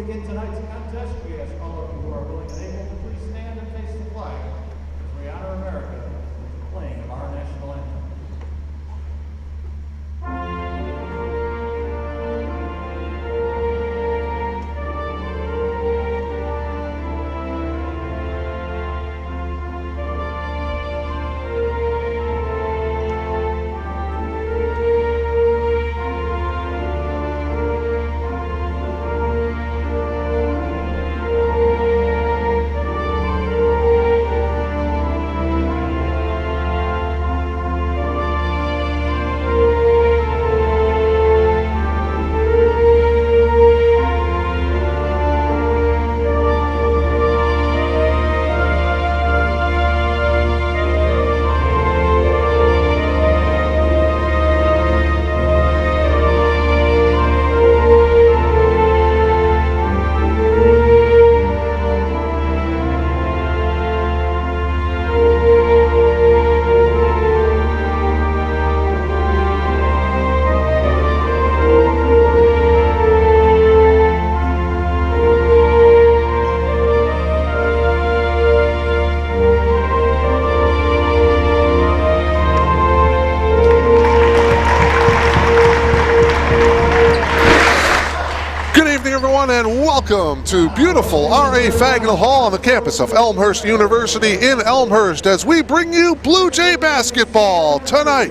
begin tonight's contest, we ask all of you who are willing and able to please stand and face the flag as we honor America with the playing of our national anthem. Welcome to beautiful R.A. Fagnall Hall on the campus of Elmhurst University in Elmhurst as we bring you Blue Jay basketball tonight.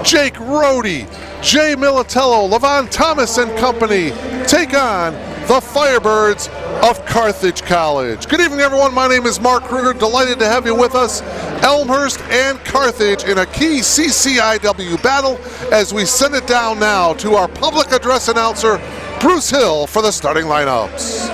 Jake Rohde, Jay Militello, Levon Thomas and company take on the Firebirds of Carthage College. Good evening, everyone. My name is Mark Kruger. Delighted to have you with us. Elmhurst and Carthage in a key CCIW battle as we send it down now to our public address announcer, Bruce Hill, for the starting lineups.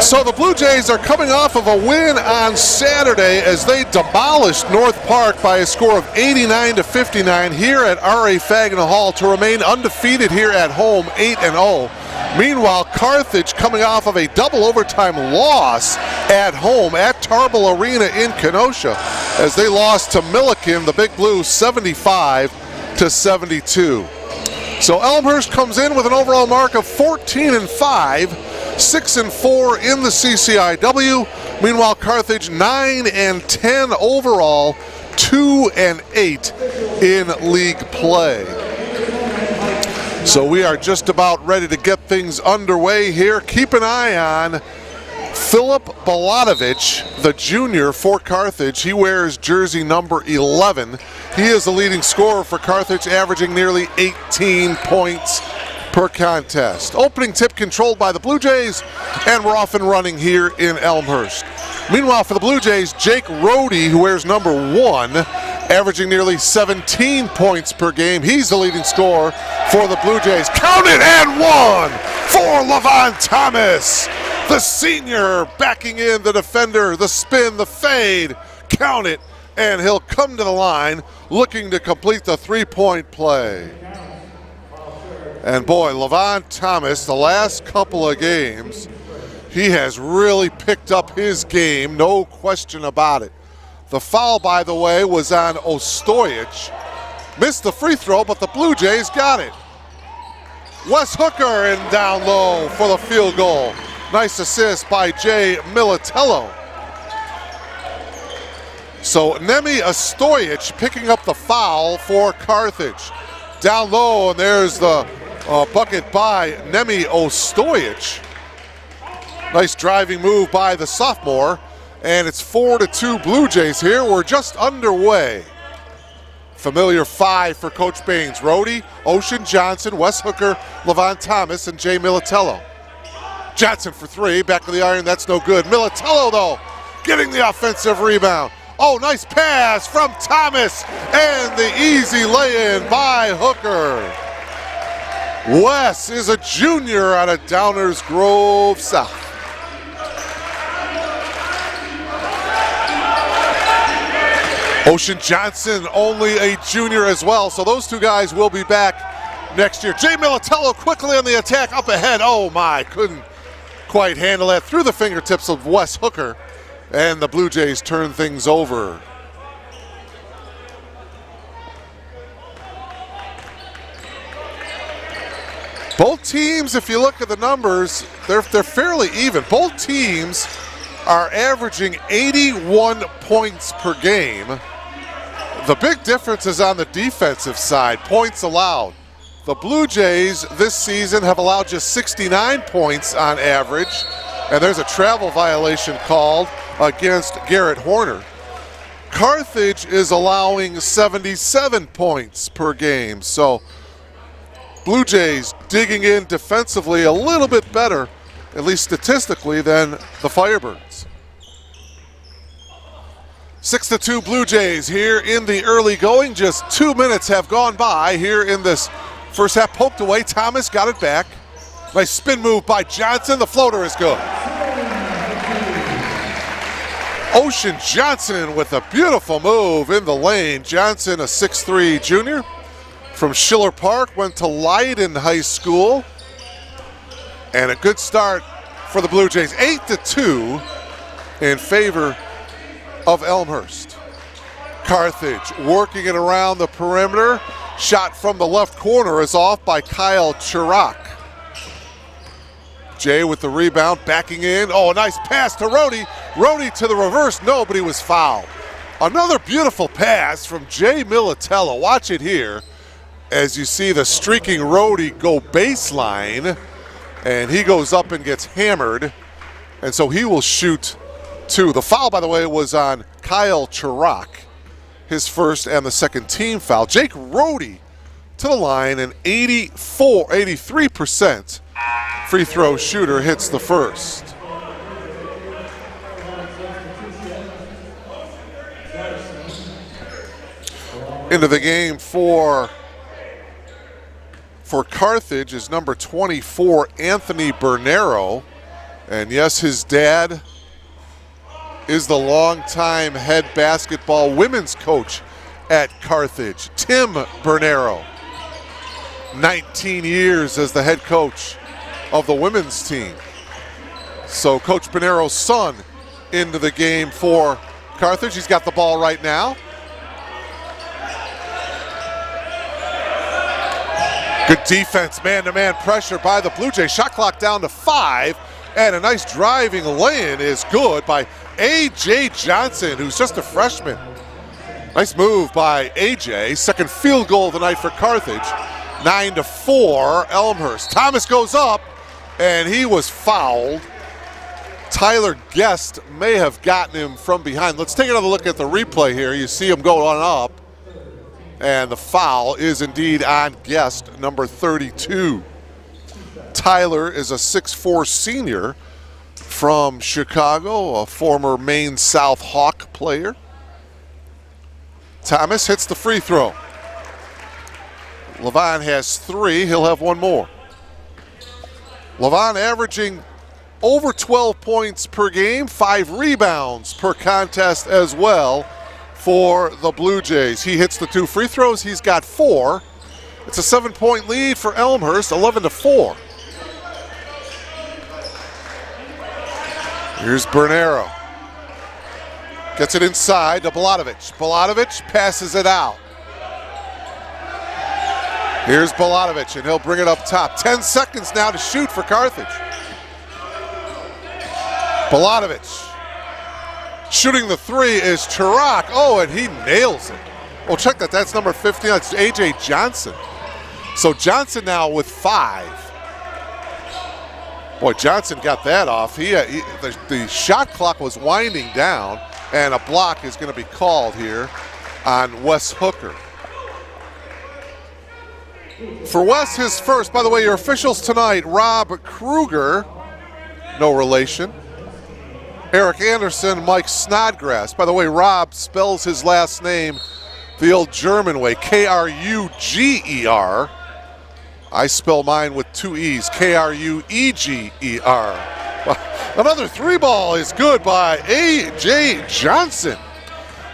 So the Blue Jays are coming off of a win on Saturday as they demolished North Park by a score of 89-59 here at R.A. Fagnall Hall to remain undefeated here at home, 8-0. Meanwhile, Carthage coming off of a double overtime loss at home at Tarbell Arena in Kenosha as they lost to Milliken, the Big Blue, 75-72. So Elmhurst comes in with an overall mark of 14-5. 6-4 in the CCIW. Meanwhile, Carthage 9-10 overall, 2-8 in league play. So we are just about ready to get things underway here. Keep an eye on Philip Balatovich, the junior for Carthage. He wears jersey number 11. He is the leading scorer for Carthage, averaging nearly 18 points per contest. Opening tip controlled by the Blue Jays, and we're off and running here in Elmhurst. Meanwhile, for the Blue Jays, Jake Rohde, who wears number 1, averaging nearly 17 points per game. He's the leading scorer for the Blue Jays. Counted and one for Levon Thomas, the senior, backing in the defender, the spin, the fade. Count it, and he'll come to the line looking to complete the three-point play. And boy, Levon Thomas, the last couple of games, he has really picked up his game, no question about it. The foul, by the way, was on Ostojic. Missed the free throw, but the Blue Jays got it. Wes Hooker and down low for the field goal. Nice assist by Jay Militello. So Nemi Ostojic picking up the foul for Carthage. Down low, and there's the bucket by Nemi Ostojic. Nice driving move by the sophomore, and it's 4-2 Blue Jays here. We're just underway. Familiar five for Coach Baines. Rhodey, Ocean Johnson, Wes Hooker, Levon Thomas, and Jay Militello. Johnson for three, back of the iron, that's no good. Militello, though, getting the offensive rebound. Oh, nice pass from Thomas, and the easy lay-in by Hooker. Wes is a junior out of Downers Grove South. Ocean Johnson, only a junior as well, so those two guys will be back next year. Jay Militello quickly on the attack, up ahead. Oh my, couldn't quite handle that. Through the fingertips of Wes Hooker, and the Blue Jays turn things over. Both teams, if you look at the numbers, they're fairly even. Both teams are averaging 81 points per game. The big difference is on the defensive side, points allowed. The Blue Jays this season have allowed just 69 points on average, and there's a travel violation called against Garrett Horner. Carthage is allowing 77 points per game, so Blue Jays digging in defensively a little bit better, at least statistically, than the Firebirds. 6-2 Blue Jays here in the early going. Just 2 minutes have gone by here in this first half. Poked away, Thomas got it back. Nice spin move by Johnson, the floater is good. Ocean Johnson with a beautiful move in the lane. Johnson, a 6'3 junior from Schiller Park, went to Leiden High School. And a good start for the Blue Jays. 8-2 in favor of Elmhurst. Carthage working it around the perimeter. Shot from the left corner is off by Kyle Chirac. Jay with the rebound, backing in. Oh, a nice pass to Rhodey. Rhodey to the reverse, no, but he was fouled. Another beautiful pass from Jay Militello. Watch it here as you see the streaking Rhodey go baseline, and he goes up and gets hammered, and so he will shoot two. The foul, by the way, was on Kyle Chirac, his first and the second team foul. Jake Rhodey to the line, an 83% free throw shooter, hits the first. Into the game for Carthage is number 24, Anthony Bernero. And yes, his dad is the longtime head basketball women's coach at Carthage, Tim Bernero. 19 years as the head coach of the women's team. So Coach Bernero's son into the game for Carthage. He's got the ball right now. Good defense, man-to-man pressure by the Blue Jays. Shot clock down to 5, and a nice driving lay-in is good by A.J. Johnson, who's just a freshman. Nice move by A.J. Second field goal of the night for Carthage. 9-4, Elmhurst. Thomas goes up, and he was fouled. Tyler Guest may have gotten him from behind. Let's take another look at the replay here. You see him going up, and the foul is indeed on Guest, number 32. Tyler is a 6'4 senior from Chicago, a former Maine South Hawk player. Thomas hits the free throw. Levon has 3, he'll have one more. Levon averaging over 12 points per game, 5 rebounds per contest as well for the Blue Jays. He hits the 2 free throws, he's got 4. It's a 7-point lead for Elmhurst, 11-4. Here's Bernero. Gets it inside to Balatovich. Balatovich passes it out. Here's Balatovich, and he'll bring it up top. 10 seconds now to shoot for Carthage. Balatovich Shooting the three is Chirac. Oh, and he nails it. Oh, check that. That's number 15. That's A.J. Johnson. So Johnson now with 5. Boy, Johnson got that off. The shot clock was winding down, and a block is going to be called here on Wes Hooker. For Wes, his first. By the way, your officials tonight, Rob Kruger, no relation. Eric Anderson, Mike Snodgrass. By the way, Rob spells his last name the old German way, K-R-U-G-E-R. I spell mine with 2 E's, K-R-U-E-G-E-R. Another 3-ball is good by A.J. Johnson.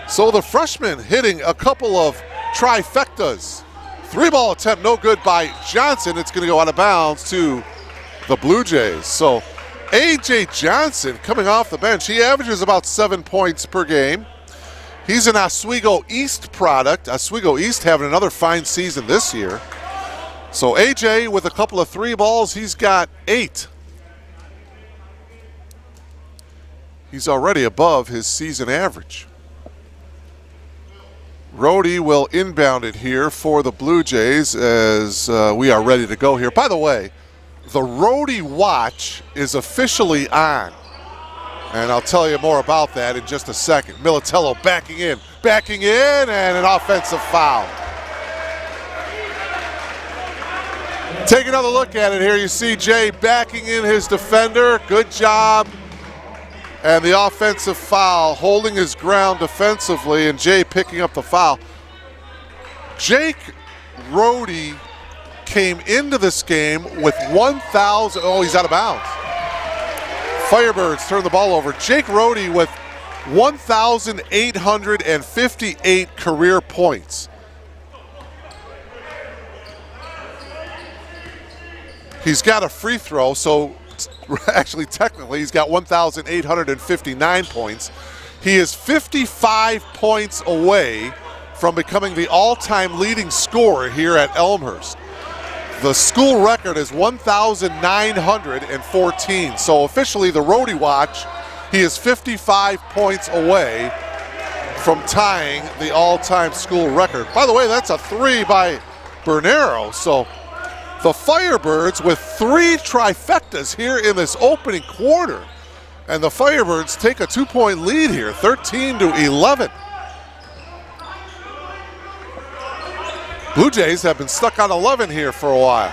So the freshman hitting a couple of trifectas. 3-ball attempt, no good by Johnson. It's going to go out of bounds to the Blue Jays. So A.J. Johnson coming off the bench. He averages about 7 points per game. He's an Oswego East product. Oswego East having another fine season this year. So A.J. with a couple of 3-balls, he's got 8. He's already above his season average. Rhodey will inbound it here for the Blue Jays as we are ready to go here. By the way, the Rhodey watch is officially on. And I'll tell you more about that in just a second. Militello backing in, and an offensive foul. Take another look at it here. You see Jay backing in his defender. Good job. And the offensive foul, holding his ground defensively, and Jay picking up the foul. Jake Rhodey came into this game with 1,000. Oh, he's out of bounds. Firebirds turn the ball over. Jake Rhodey with 1,858 career points. He's got a free throw, so actually technically he's got 1,859 points. He is 55 points away from becoming the all-time leading scorer here at Elmhurst. The school record is 1,914. So officially the Rhodey watch, he is 55 points away from tying the all-time school record. By the way, that's a 3 by Bernero. So the Firebirds with 3 trifectas here in this opening quarter. And the Firebirds take a 2-point lead here, 13-11. Blue Jays have been stuck on 11 here for a while.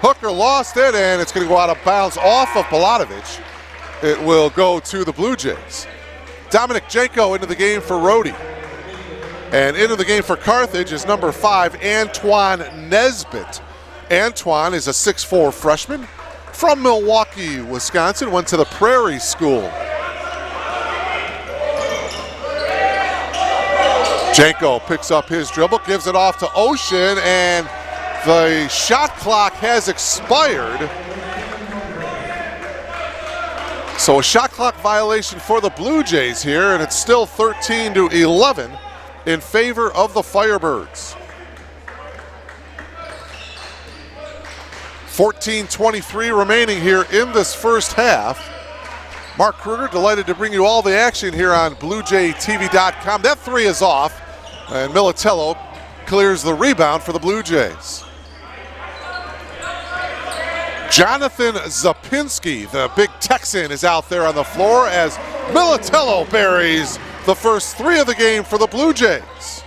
Hooker lost it, and it's going to go out of bounds off of Balatovich. It will go to the Blue Jays. Dominic Janko into the game for Rhodey. And into the game for Carthage is number 5, Antoine Nesbitt. Antoine is a 6'4" freshman from Milwaukee, Wisconsin, went to the Prairie School. Janko picks up his dribble, gives it off to Ocean, and the shot clock has expired. So a shot clock violation for the Blue Jays here, and it's still 13-11 in favor of the Firebirds. 14:23 remaining here in this first half. Mark Kruger, delighted to bring you all the action here on BlueJayTV.com. That 3 is off, and Militello clears the rebound for the Blue Jays. Jonathan Zapinski, the big Texan, is out there on the floor as Militello buries the first 3 of the game for the Blue Jays.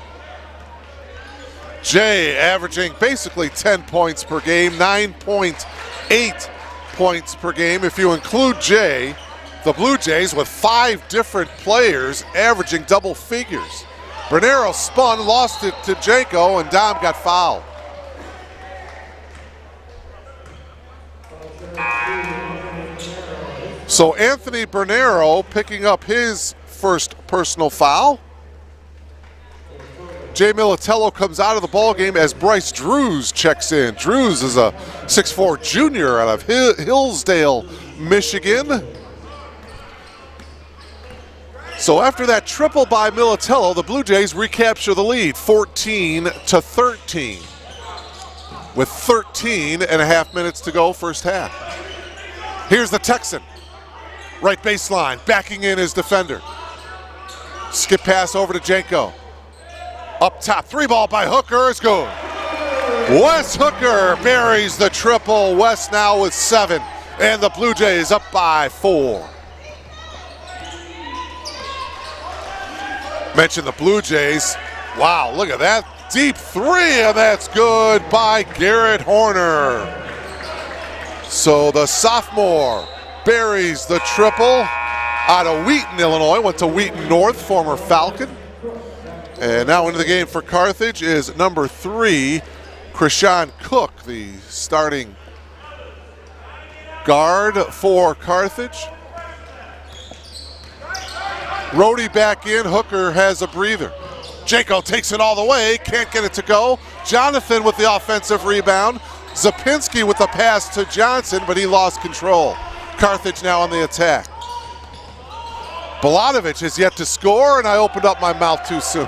Jay averaging basically 10 points per game, 9.8 points per game. If you include Jay, the Blue Jays with 5 different players averaging double figures. Bernero spun, lost it to Janko, and Dom got fouled. So Anthony Bernero picking up his first personal foul. Jay Militello comes out of the ballgame as Bryce Drews checks in. Drews is a 6'4" junior out of Hillsdale, Michigan. So after that triple by Militello, the Blue Jays recapture the lead, 14-13. With 13.5 minutes to go, first half. Here's the Texan. Right baseline, backing in his defender. Skip pass over to Janko. Up top, 3-ball by Hooker is good. Wes Hooker buries the triple. Wes now with 7, and the Blue Jays up by 4. Mentioned the Blue Jays. Wow, look at that. Deep 3, and that's good by Garrett Horner. So the sophomore buries the triple out of Wheaton, Illinois. Went to Wheaton North, former Falcon. And now into the game for Carthage is number 3, Krishan Cook, the starting guard for Carthage. Rhodey back in. Hooker has a breather. Janko takes it all the way, can't get it to go. Jonathan with the offensive rebound. Zapinski with the pass to Johnson, but he lost control. Carthage now on the attack. Balanovich is yet to score, and I opened up my mouth too soon.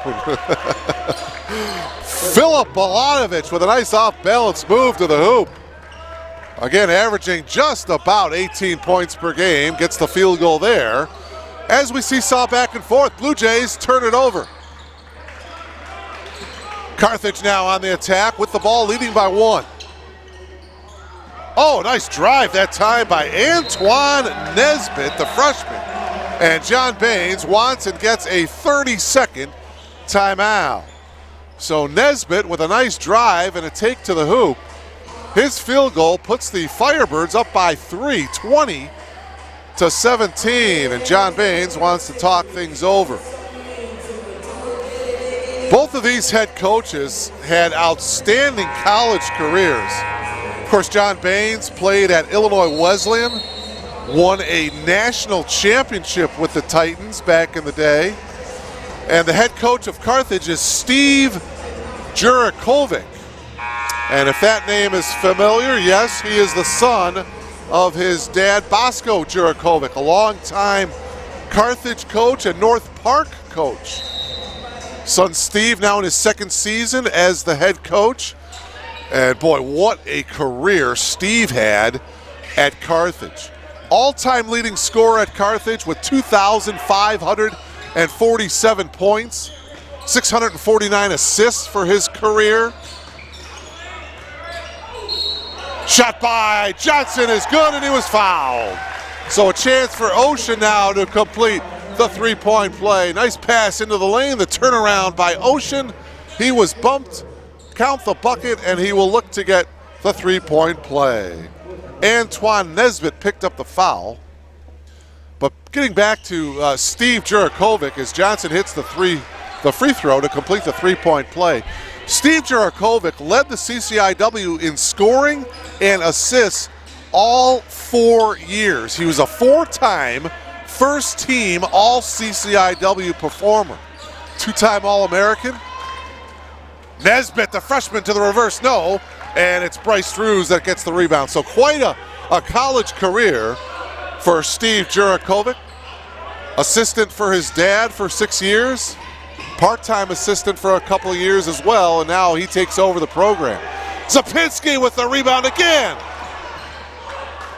Philip Balanovich with a nice off-balance move to the hoop. Again, averaging just about 18 points per game, gets the field goal there. As we seesaw back and forth, Blue Jays turn it over. Carthage now on the attack with the ball, leading by 1. Oh, nice drive that time by Antoine Nesbitt, the freshman. And John Baines wants and gets a 30-second timeout. So Nesbitt with a nice drive and a take to the hoop. His field goal puts the Firebirds up by 3, 20-17. And John Baines wants to talk things over. Both of these head coaches had outstanding college careers. Of course, John Baines played at Illinois Wesleyan, won a national championship with the Titans back in the day. And the head coach of Carthage is Steve Jurakovic. And if that name is familiar, yes, he is the son of his dad, Bosco Jurakovic, a longtime Carthage coach and North Park coach. Son Steve now in his 2nd season as the head coach. And boy, what a career Steve had at Carthage. All-time leading scorer at Carthage with 2,547 points, 649 assists for his career. Shot by Johnson is good, and he was fouled. So a chance for Ocean now to complete the 3-point play. Nice pass into the lane, the turnaround by Ocean. He was bumped, count the bucket, and he will look to get the 3-point play. Antoine Nesbitt picked up the foul. But getting back to Steve Jurakovic as Johnson hits the free throw to complete the 3-point play. Steve Jurakovic led the CCIW in scoring and assists all 4 years. He was a 4-time first-team All-CCIW performer. 2-time All-American. Nesbitt, the freshman, to the reverse no, and it's Bryce Drews that gets the rebound. So quite a college career for Steve Jurakovic. Assistant for his dad for 6 years. Part-time assistant for a couple of years as well, and now he takes over the program. Zapinski with the rebound again.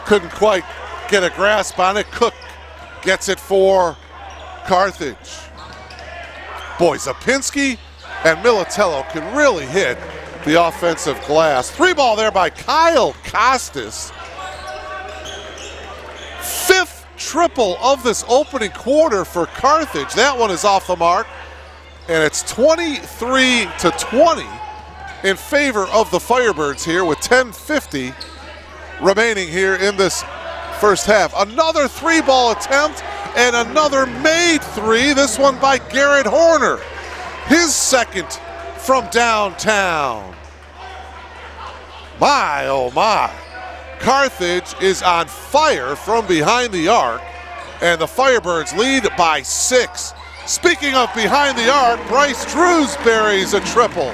Couldn't quite get a grasp on it. Cook gets it for Carthage. Boy, Zapinski and Militello can really hit the offensive glass. 3-ball there by Kyle Costas. 5th triple of this opening quarter for Carthage. That one is off the mark. And it's 23-20 in favor of the Firebirds here with 10:50 remaining here in this first half. Another 3-ball attempt and another made 3, this one by Garrett Horner. His 2nd from downtown. My, oh my. Carthage is on fire from behind the arc, and the Firebirds lead by 6. Speaking of behind the arc, Bryce Drews buries a triple.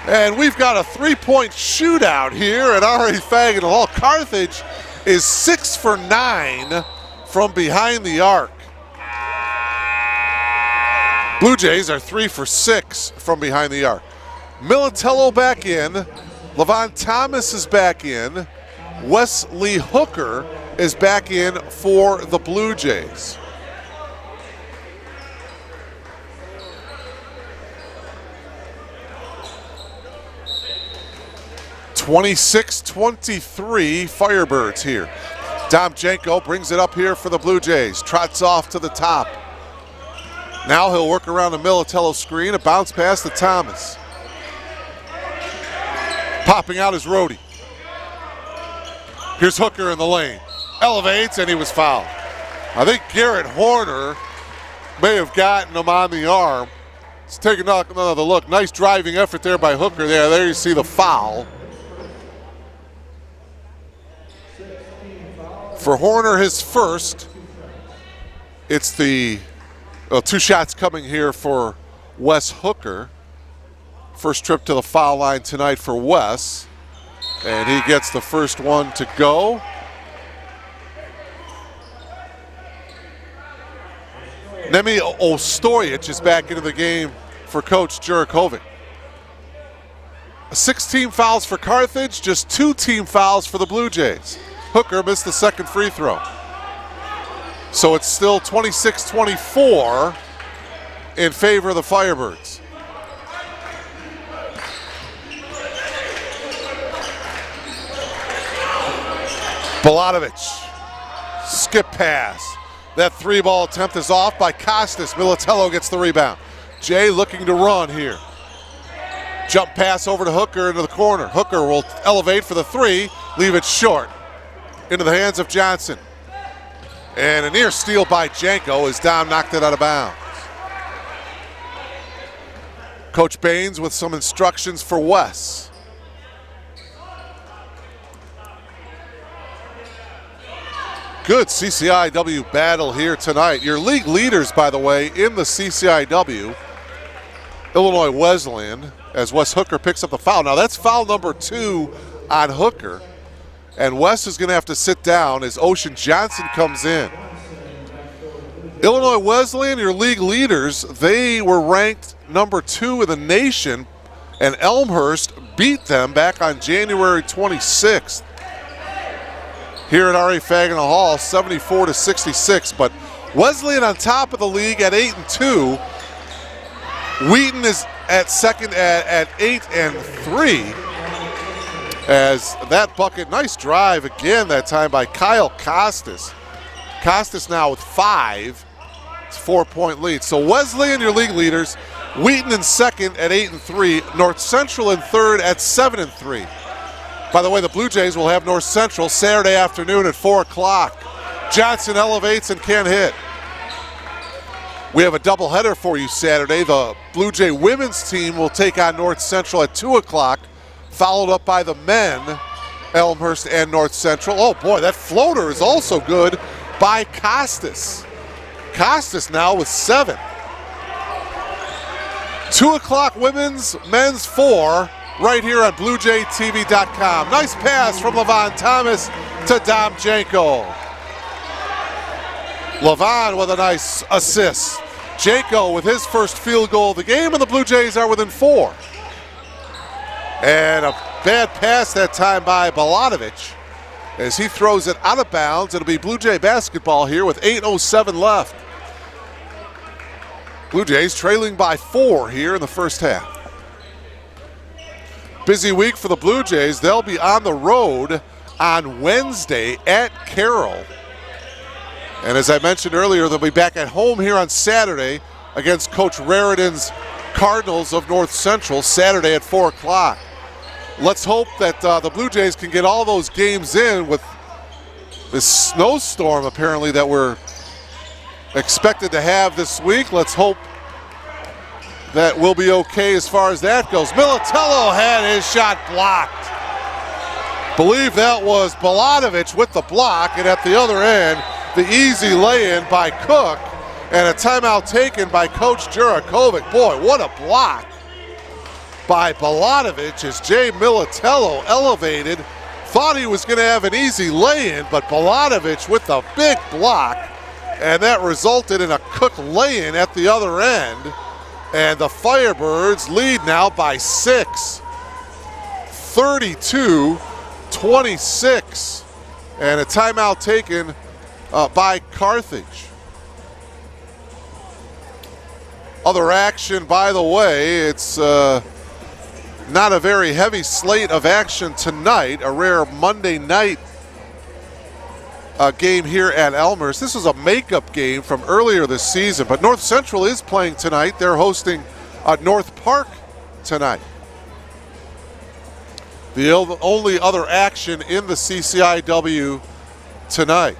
And we've got a 3-point shootout here at R.A. Fagin Hall. Carthage is 6 for 9 from behind the arc. Blue Jays are 3 for 6 from behind the arc. Militello back in. Levon Thomas is back in. Wesley Hooker is back in for the Blue Jays. 26-23 Firebirds here. Dom Janko brings it up here for the Blue Jays. Trots off to the top. Now he'll work around the Militello screen. A bounce pass to Thomas. Popping out his roadie. Here's Hooker in the lane. Elevates, and he was fouled. I think Garrett Horner may have gotten him on the arm. Let's take another look. Nice driving effort there by Hooker. There you see the foul. For Horner, his first. It's the 2 shots coming here for Wes Hooker. First trip to the foul line tonight for Wes. And he gets the first one to go. Nemi Ostojic is back into the game for Coach Jurakovic. 16 fouls for Carthage, just 2 team fouls for the Blue Jays. Hooker missed the second free throw. So it's still 26-24 in favor of the Firebirds. Balatovich, skip pass. That 3-ball attempt is off by Costas. Militello gets the rebound. Jay looking to run here. Jump pass over to Hooker into the corner. Hooker will elevate for the 3, leave it short. Into the hands of Johnson. And a near steal by Janko as Dom knocked it out of bounds. Coach Baines with some instructions for Wes. Good CCIW battle here tonight. Your league leaders, by the way, in the CCIW, Illinois Wesleyan, as Wes Hooker picks up the foul. Now that's foul number 2 on Hooker. And Wes is going to have to sit down as Ocean Johnson comes in. Illinois Wesleyan, your league leaders, they were ranked number 2 in the nation, and Elmhurst beat them back on January 26th. Here at R.A. Fagin Hall, 74-66. But Wesleyan on top of the league at 8-2. Wheaton is at second at 8-3. As that bucket, nice drive again that time by Kyle Costas. Costas now with 5. It's a 4-point lead. So Wesleyan, your league leaders. Wheaton in second at 8-3. North Central in third at 7-3. By the way, the Blue Jays will have North Central Saturday afternoon at 4 o'clock. Johnson elevates and can't hit. We have a doubleheader for you Saturday. The Blue Jay women's team will take on North Central at 2 o'clock, followed up by the men, Elmhurst and North Central. Oh boy, that floater is also good by Costas. Costas now with 7. 2 o'clock women's, men's 4. Right here on BlueJayTV.com. Nice pass from Levon Thomas to Dom Janko. Levon with a nice assist. Janko with his first field goal of the game, and the Blue Jays are within 4. And a bad pass that time by Balatovich as he throws it out of bounds. It'll be Blue Jay basketball here with 8:07 left. Blue Jays trailing by 4 here in the first half. Busy week for the Blue Jays. They'll be on the road on Wednesday at Carroll. And as I mentioned earlier, they'll be back at home here on Saturday against Coach Raridan's Cardinals of North Central, Saturday at 4 o'clock. Let's hope that the Blue Jays can get all those games in with this snowstorm apparently that we're expected to have this week. Let's hope that will be okay as far as that goes. Militello had his shot blocked. Believe that was Balatovich with the block, and at the other end, the easy lay-in by Cook, and a timeout taken by Coach Jurakovic. Boy, what a block by Balatovich as Jay Militello elevated. Thought he was going to have an easy lay-in, but Balatovich with a big block, and that resulted in a Cook lay-in at the other end. And the Firebirds lead now by 6, 32-26. And a timeout taken by Carthage. Other action, by the way, it's Not a very heavy slate of action tonight, a rare Monday night game here at Elmhurst. This was a makeup game from earlier this season, but North Central is playing tonight. They're hosting North Park tonight. The only other action in the CCIW tonight.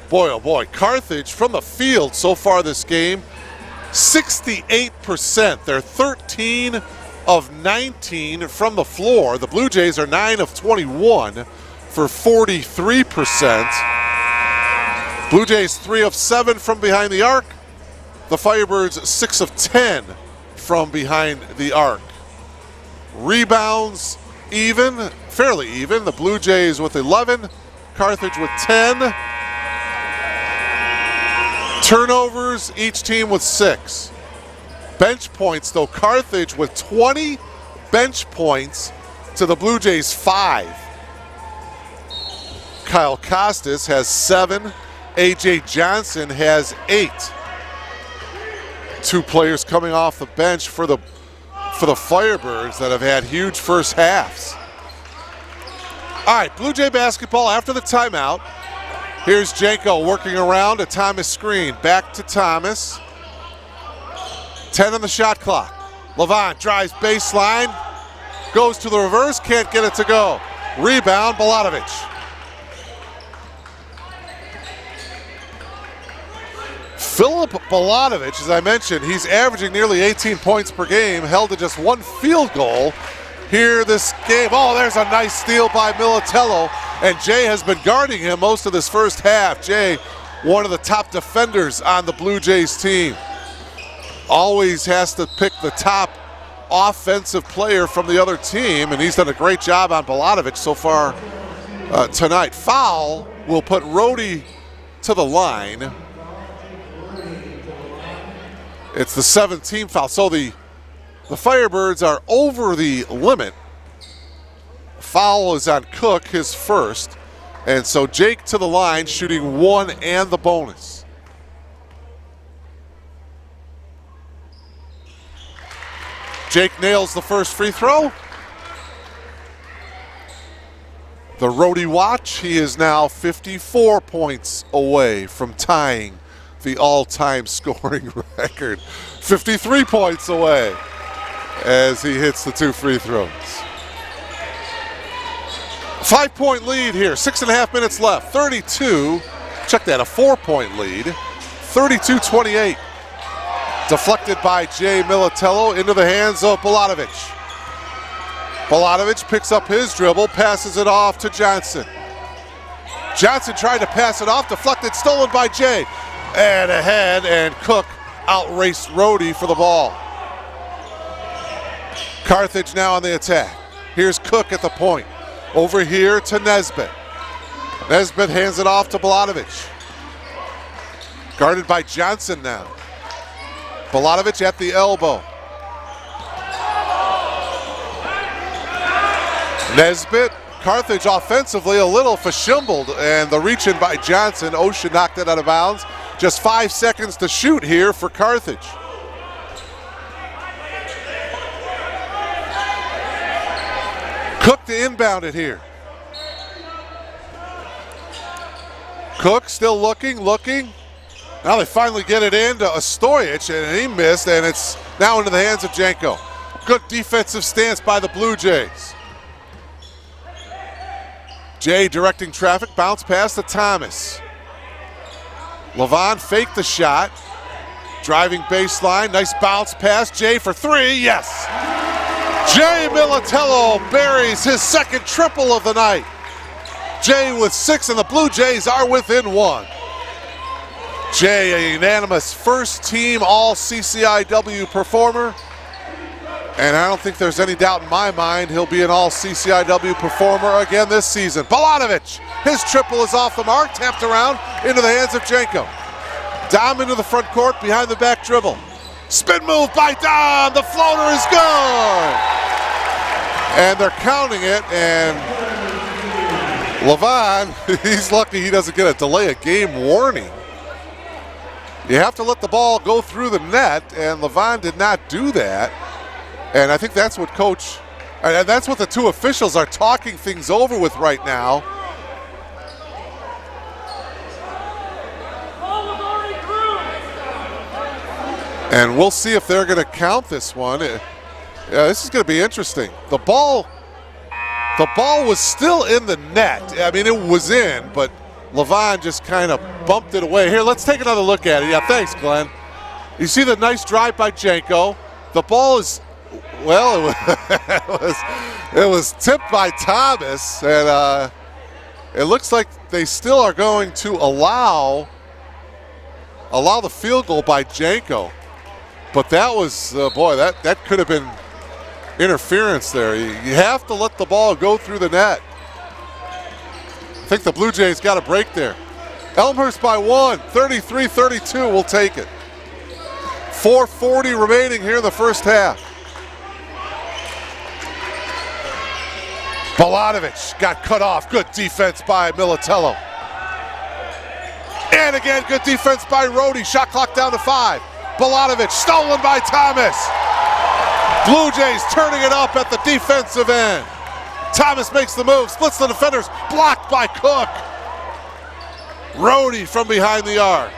Boy, oh boy, Carthage from the field so far this game, 68%. They're 13 of 19 from the floor. The Blue Jays are 9 of 21 for 43%. Blue Jays 3 of 7 from behind the arc. The Firebirds 6 of 10 from behind the arc. Rebounds even, fairly even. The Blue Jays with 11, Carthage with 10. Turnovers, each team with 6. Bench points, though, Carthage with 20 bench points to the Blue Jays 5. Kyle Costas has 7. A.J. Johnson has 8. 2 players coming off the bench for the Firebirds that have had huge first halves. All right, Blue Jay basketball after the timeout. Here's Janko working around a Thomas screen. Back to Thomas. 10 on the shot clock. Levant drives baseline. Goes to the reverse, can't get it to go. Rebound, Balatovich. Philip Balatovich, as I mentioned, he's averaging nearly 18 points per game, held to just 1 field goal here this game. Oh, there's a nice steal by Militello, and Jay has been guarding him most of this first half. Jay, one of the top defenders on the Blue Jays team. Always has to pick the top offensive player from the other team, and he's done a great job on Balatovich so far tonight. Foul will put Rhodey to the line. It's the 17th foul. So the Firebirds are over the limit. Foul is on Cook, his first. And so Jake to the line, shooting 1 and the bonus. Jake nails the first free throw. The Rhodey watch, he is now 54 points away from tying the all-time scoring record. 53 points away as he hits the 2 free throws. 5-point lead here, 6.5 minutes left. 32, check that, a 4-point lead. 32-28. Deflected by Jay Militello into the hands of Balatovich. Balatovich picks up his dribble, passes it off to Johnson. Johnson tried to pass it off, deflected, stolen by Jay. And ahead, and Cook outraced Rhodey for the ball. Carthage now on the attack. Here's Cook at the point. Over here to Nesbitt. Nesbitt hands it off to Balatovich. Guarded by Johnson now. Balatovich at the elbow. Nesbitt, Carthage offensively a little fashimbled, and the reach-in by Johnson. Ocean knocked it out of bounds. Just 5 seconds to shoot here for Carthage. Cook to inbound it here. Cook still looking. Now they finally get it in to Ostojic, and he missed, and it's now into the hands of Janko. Good defensive stance by the Blue Jays. Jay directing traffic, bounce pass to Thomas. Levant faked the shot. Driving baseline, nice bounce pass. Jay for 3, yes! Jay Militello buries his second triple of the night. Jay with 6, and the Blue Jays are within 1. Jay, a unanimous first-team All-CCIW performer. And I don't think there's any doubt in my mind he'll be an All-CCIW performer again this season. Balatovich, his triple is off the mark, tapped around into the hands of Janko. Dom into the front court, behind the back dribble. Spin move by Dom, the floater is good! And they're counting it, and Levant, he's lucky he doesn't get a delay of game warning. You have to let the ball go through the net, and Levant did not do that. And I think that's what that's what the two officials are talking things over with right now. And we'll see if they're going to count this one. This is going to be interesting. The ball was still in the net. I mean, it was in, but Levon just kind of bumped it away. Here, let's take another look at it. Yeah, thanks, Glenn. You see the nice drive by Janko. The ball is, well, it was tipped by Thomas, and it looks like they still are going to allow the field goal by Janko. But that was, boy, that could have been interference there. You have to let the ball go through the net. I think the Blue Jays got a break there. Elmhurst by 1, 33-32, we'll take it. 4:40 remaining here in the first half. Balanovich got cut off. Good defense by Militello. And again, good defense by Rhodey. Shot clock down to 5. Balanovich stolen by Thomas. Blue Jays turning it up at the defensive end. Thomas makes the move, splits the defenders, blocked by Cook. Rhodey from behind the arc.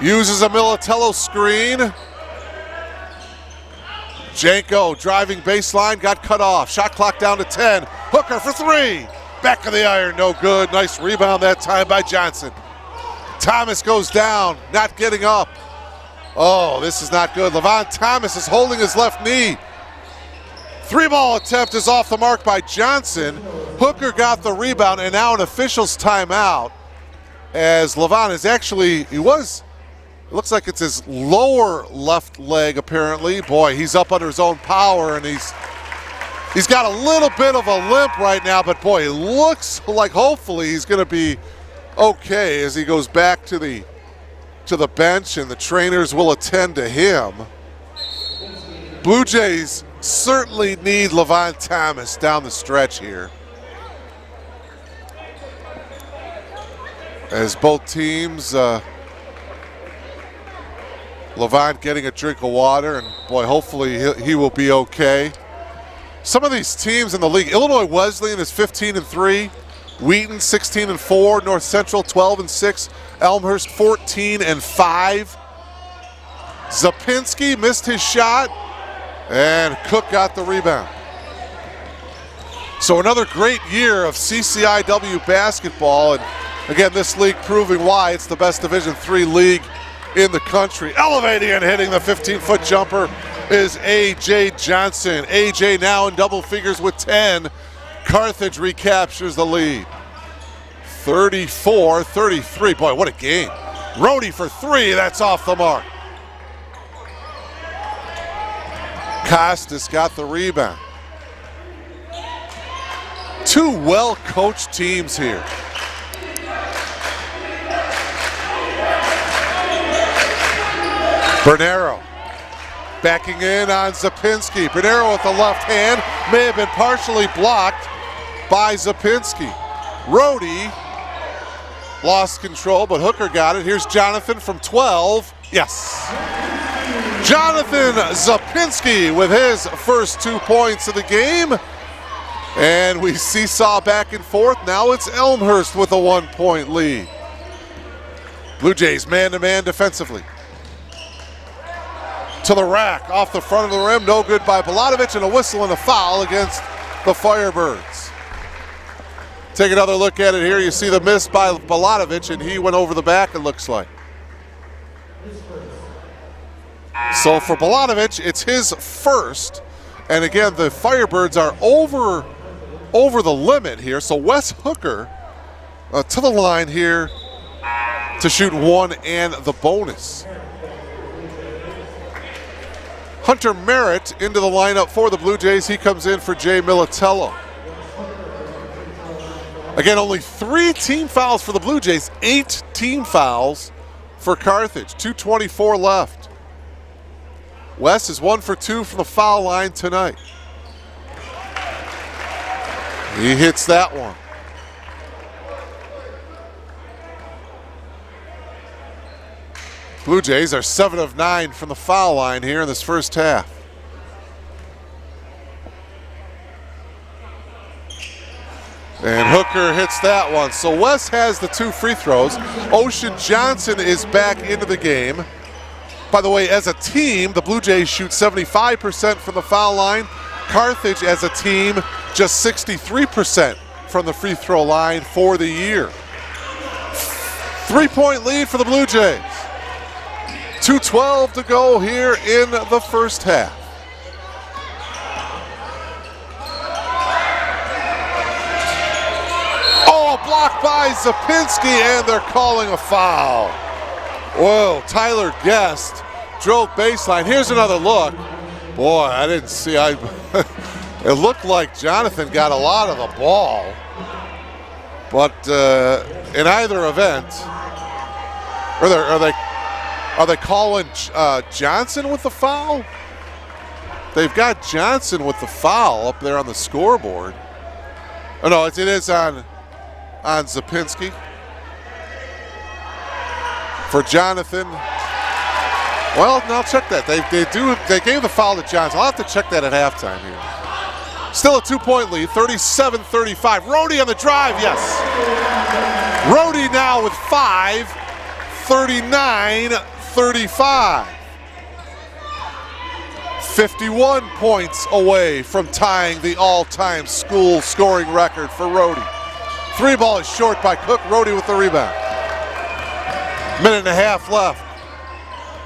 Uses a Militello screen. Janko driving baseline, got cut off. Shot clock down to 10. Hooker for 3. Back of the iron, no good. Nice rebound that time by Johnson. Thomas goes down, not getting up. Oh, this is not good. Levon Thomas is holding his left knee. 3-ball attempt is off the mark by Johnson. Hooker got the rebound, and now an official's timeout. As Levon is actually, it looks like it's his lower left leg apparently. Boy, he's up under his own power, and he's got a little bit of a limp right now, but boy, it looks like hopefully he's going to be okay as he goes back to the bench, and the trainers will attend to him. Blue Jays certainly need Levon Thomas down the stretch here. As both teams, Levon getting a drink of water, and boy, hopefully he will be okay. Some of these teams in the league, Illinois Wesleyan is 15-3, Wheaton 16-4, North Central 12-6, Elmhurst 14-5. Zapinski missed his shot, and Cook got the rebound. So another great year of CCIW basketball, and again, this league proving why it's the best Division III league in the country. Elevating and hitting the 15-foot jumper is A.J. Johnson. A.J. now in double figures with 10. Carthage recaptures the lead. 34-33. Boy, what a game. Rhodey for 3. That's off the mark. Costas got the rebound. Two well-coached teams here. Bernero backing in on Zapinski. Bernero with the left hand, may have been partially blocked by Zapinski. Rhodey lost control, but Hooker got it. Here's Jonathan from 12. Yes. Jonathan Zapinski with his first 2 points of the game. And we seesaw back and forth. Now it's Elmhurst with a 1-point lead. Blue Jays man-to-man defensively. To the rack, off the front of the rim, no good by Balanovich, and a whistle and a foul against the Firebirds. Take another look at it here. You see the miss by Balanovich, and he went over the back, it looks like. So for Balanovich, it's his first. And again, the Firebirds are over the limit here. So Wes Hooker to the line here to shoot 1 and the bonus. Hunter Merritt into the lineup for the Blue Jays. He comes in for Jay Militello. Again, only 3 team fouls for the Blue Jays, 8 team fouls for Carthage. 2:24 left. Wes is 1 for 2 from the foul line tonight. He hits that one. Blue Jays are 7 of 9 from the foul line here in this first half. And Hooker hits that one. So Wes has the 2 free throws. Ocean Johnson is back into the game. By the way, as a team, the Blue Jays shoot 75% from the foul line. Carthage as a team, just 63% from the free throw line for the year. 3-point lead for the Blue Jays. 2:12 to go here in the first half. Oh, blocked by Zapinski, and they're calling a foul. Whoa, Tyler Guest drove baseline. Here's another look. Boy, I didn't see. It looked like Jonathan got a lot of the ball. But in either event, are they calling Johnson with the foul? They've got Johnson with the foul up there on the scoreboard. Oh no, it is on Zapinski. For Jonathan. Well, now check that. They gave the foul to Johnson. I'll have to check that at halftime here. Still a 2-point lead, 37-35. Rhodey on the drive, yes. Rhodey now with 5, 39-35. 51 points away from tying the all-time school scoring record for Rhodey. 3 ball is short by Cook. Rhodey with the rebound. Minute and a half left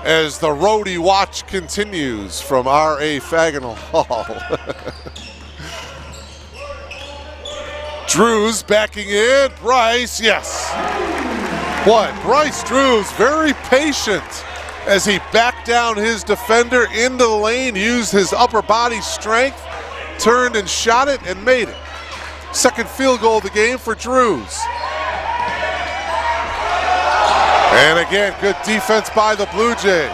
as the Rhodey watch continues from R.A. Faginal Hall. Drews backing in. Bryce, yes. Boy, Bryce Drews very patient as he backed down his defender into the lane, used his upper body strength, turned and shot it and made it. Second field goal of the game for Drews. And again, good defense by the Blue Jays.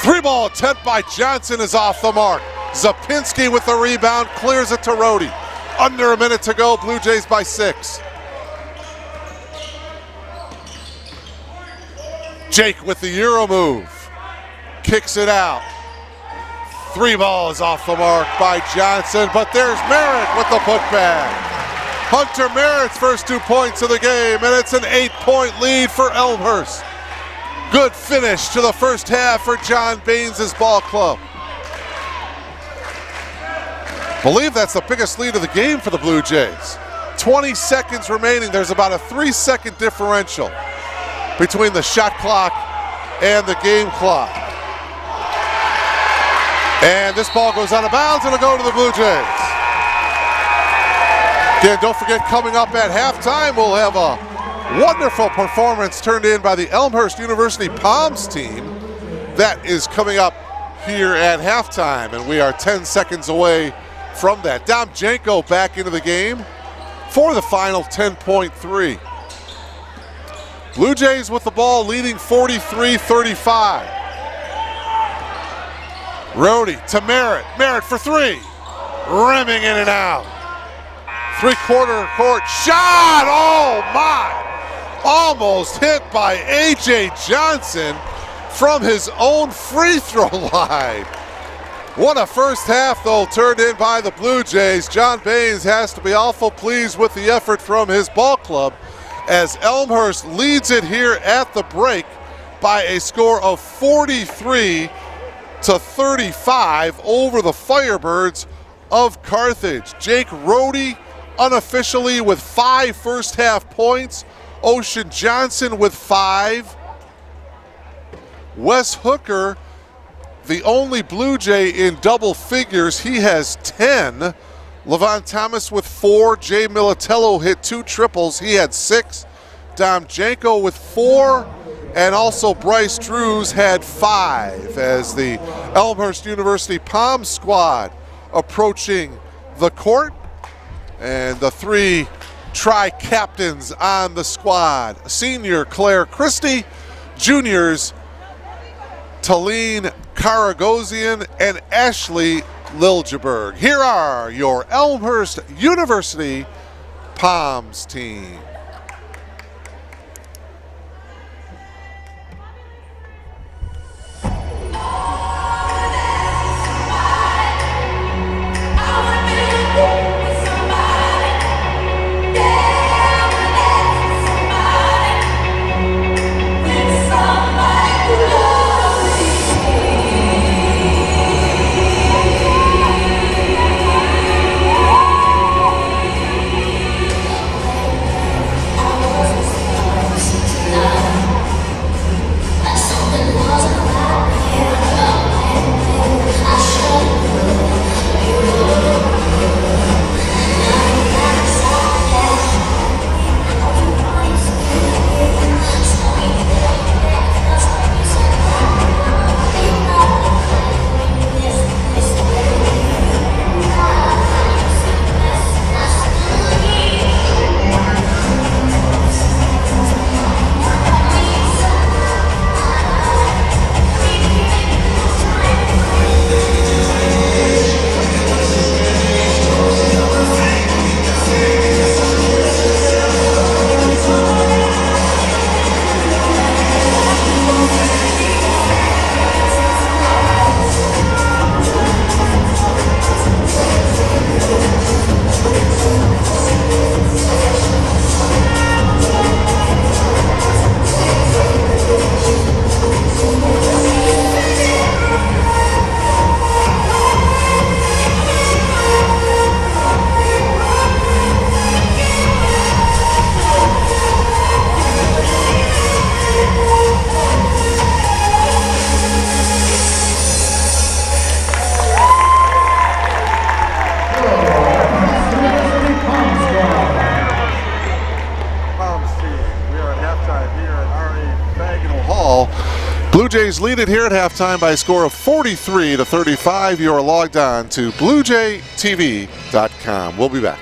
3-ball attempt by Johnson is off the mark. Zapinski with the rebound, clears it to Rhodey. Under a minute to go, Blue Jays by 6. Jake with the Euro move. Kicks it out. 3-ball is off the mark by Johnson, but there's Merritt with the putback. Hunter Merritt's first 2 points of the game, and it's an 8-point lead for Elmhurst. Good finish to the first half for John Baines' ball club. Believe that's the biggest lead of the game for the Blue Jays. 20 seconds remaining. There's about a 3-second differential between the shot clock and the game clock. And this ball goes out of bounds and it'll go to the Blue Jays. Again, don't forget, coming up at halftime, we'll have a wonderful performance turned in by the Elmhurst University Palms team. That is coming up here at halftime, and we are 10 seconds away from that. Dom Janko back into the game for the final 10.3. Blue Jays with the ball leading 43-35. Rhodey to Merritt. Merritt for 3. Rimming in and out. 3-quarter court shot. Oh my. Almost hit by A.J. Johnson from his own free throw line. What a first half, though, turned in by the Blue Jays. John Baines has to be awful pleased with the effort from his ball club as Elmhurst leads it here at the break by a score of 43-35 over the Firebirds of Carthage. Jake Rhodey unofficially with 5 first half points. Ocean Johnson with 5. Wes Hooker, the only Blue Jay in double figures, he has 10. Levon Thomas with 4. Jay Militello hit 2 triples. He had 6. Dom Janko with 4. And also Bryce Drews had 5 as the Elmhurst University Palms squad approaching the court. And the 3 tri-captains on the squad. Senior Claire Christie, juniors Talene Karagosian and Ashley Liljeberg. Here are your Elmhurst University Palms team. Jays lead it here at halftime by a score of 43-35. You are logged on to BlueJayTV.com. We'll be back.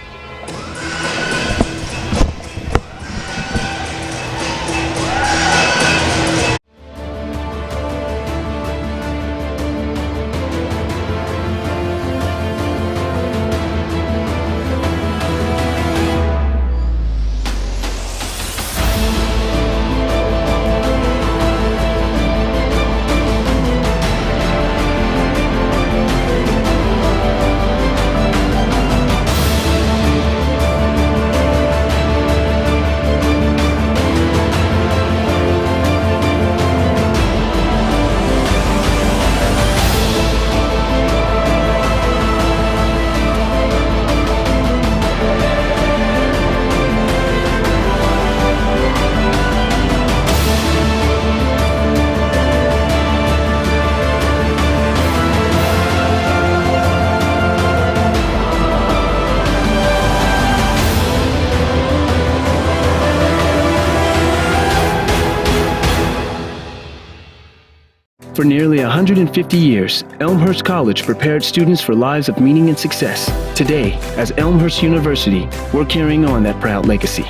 For nearly 150 years, Elmhurst College prepared students for lives of meaning and success. Today, as Elmhurst University, we're carrying on that proud legacy.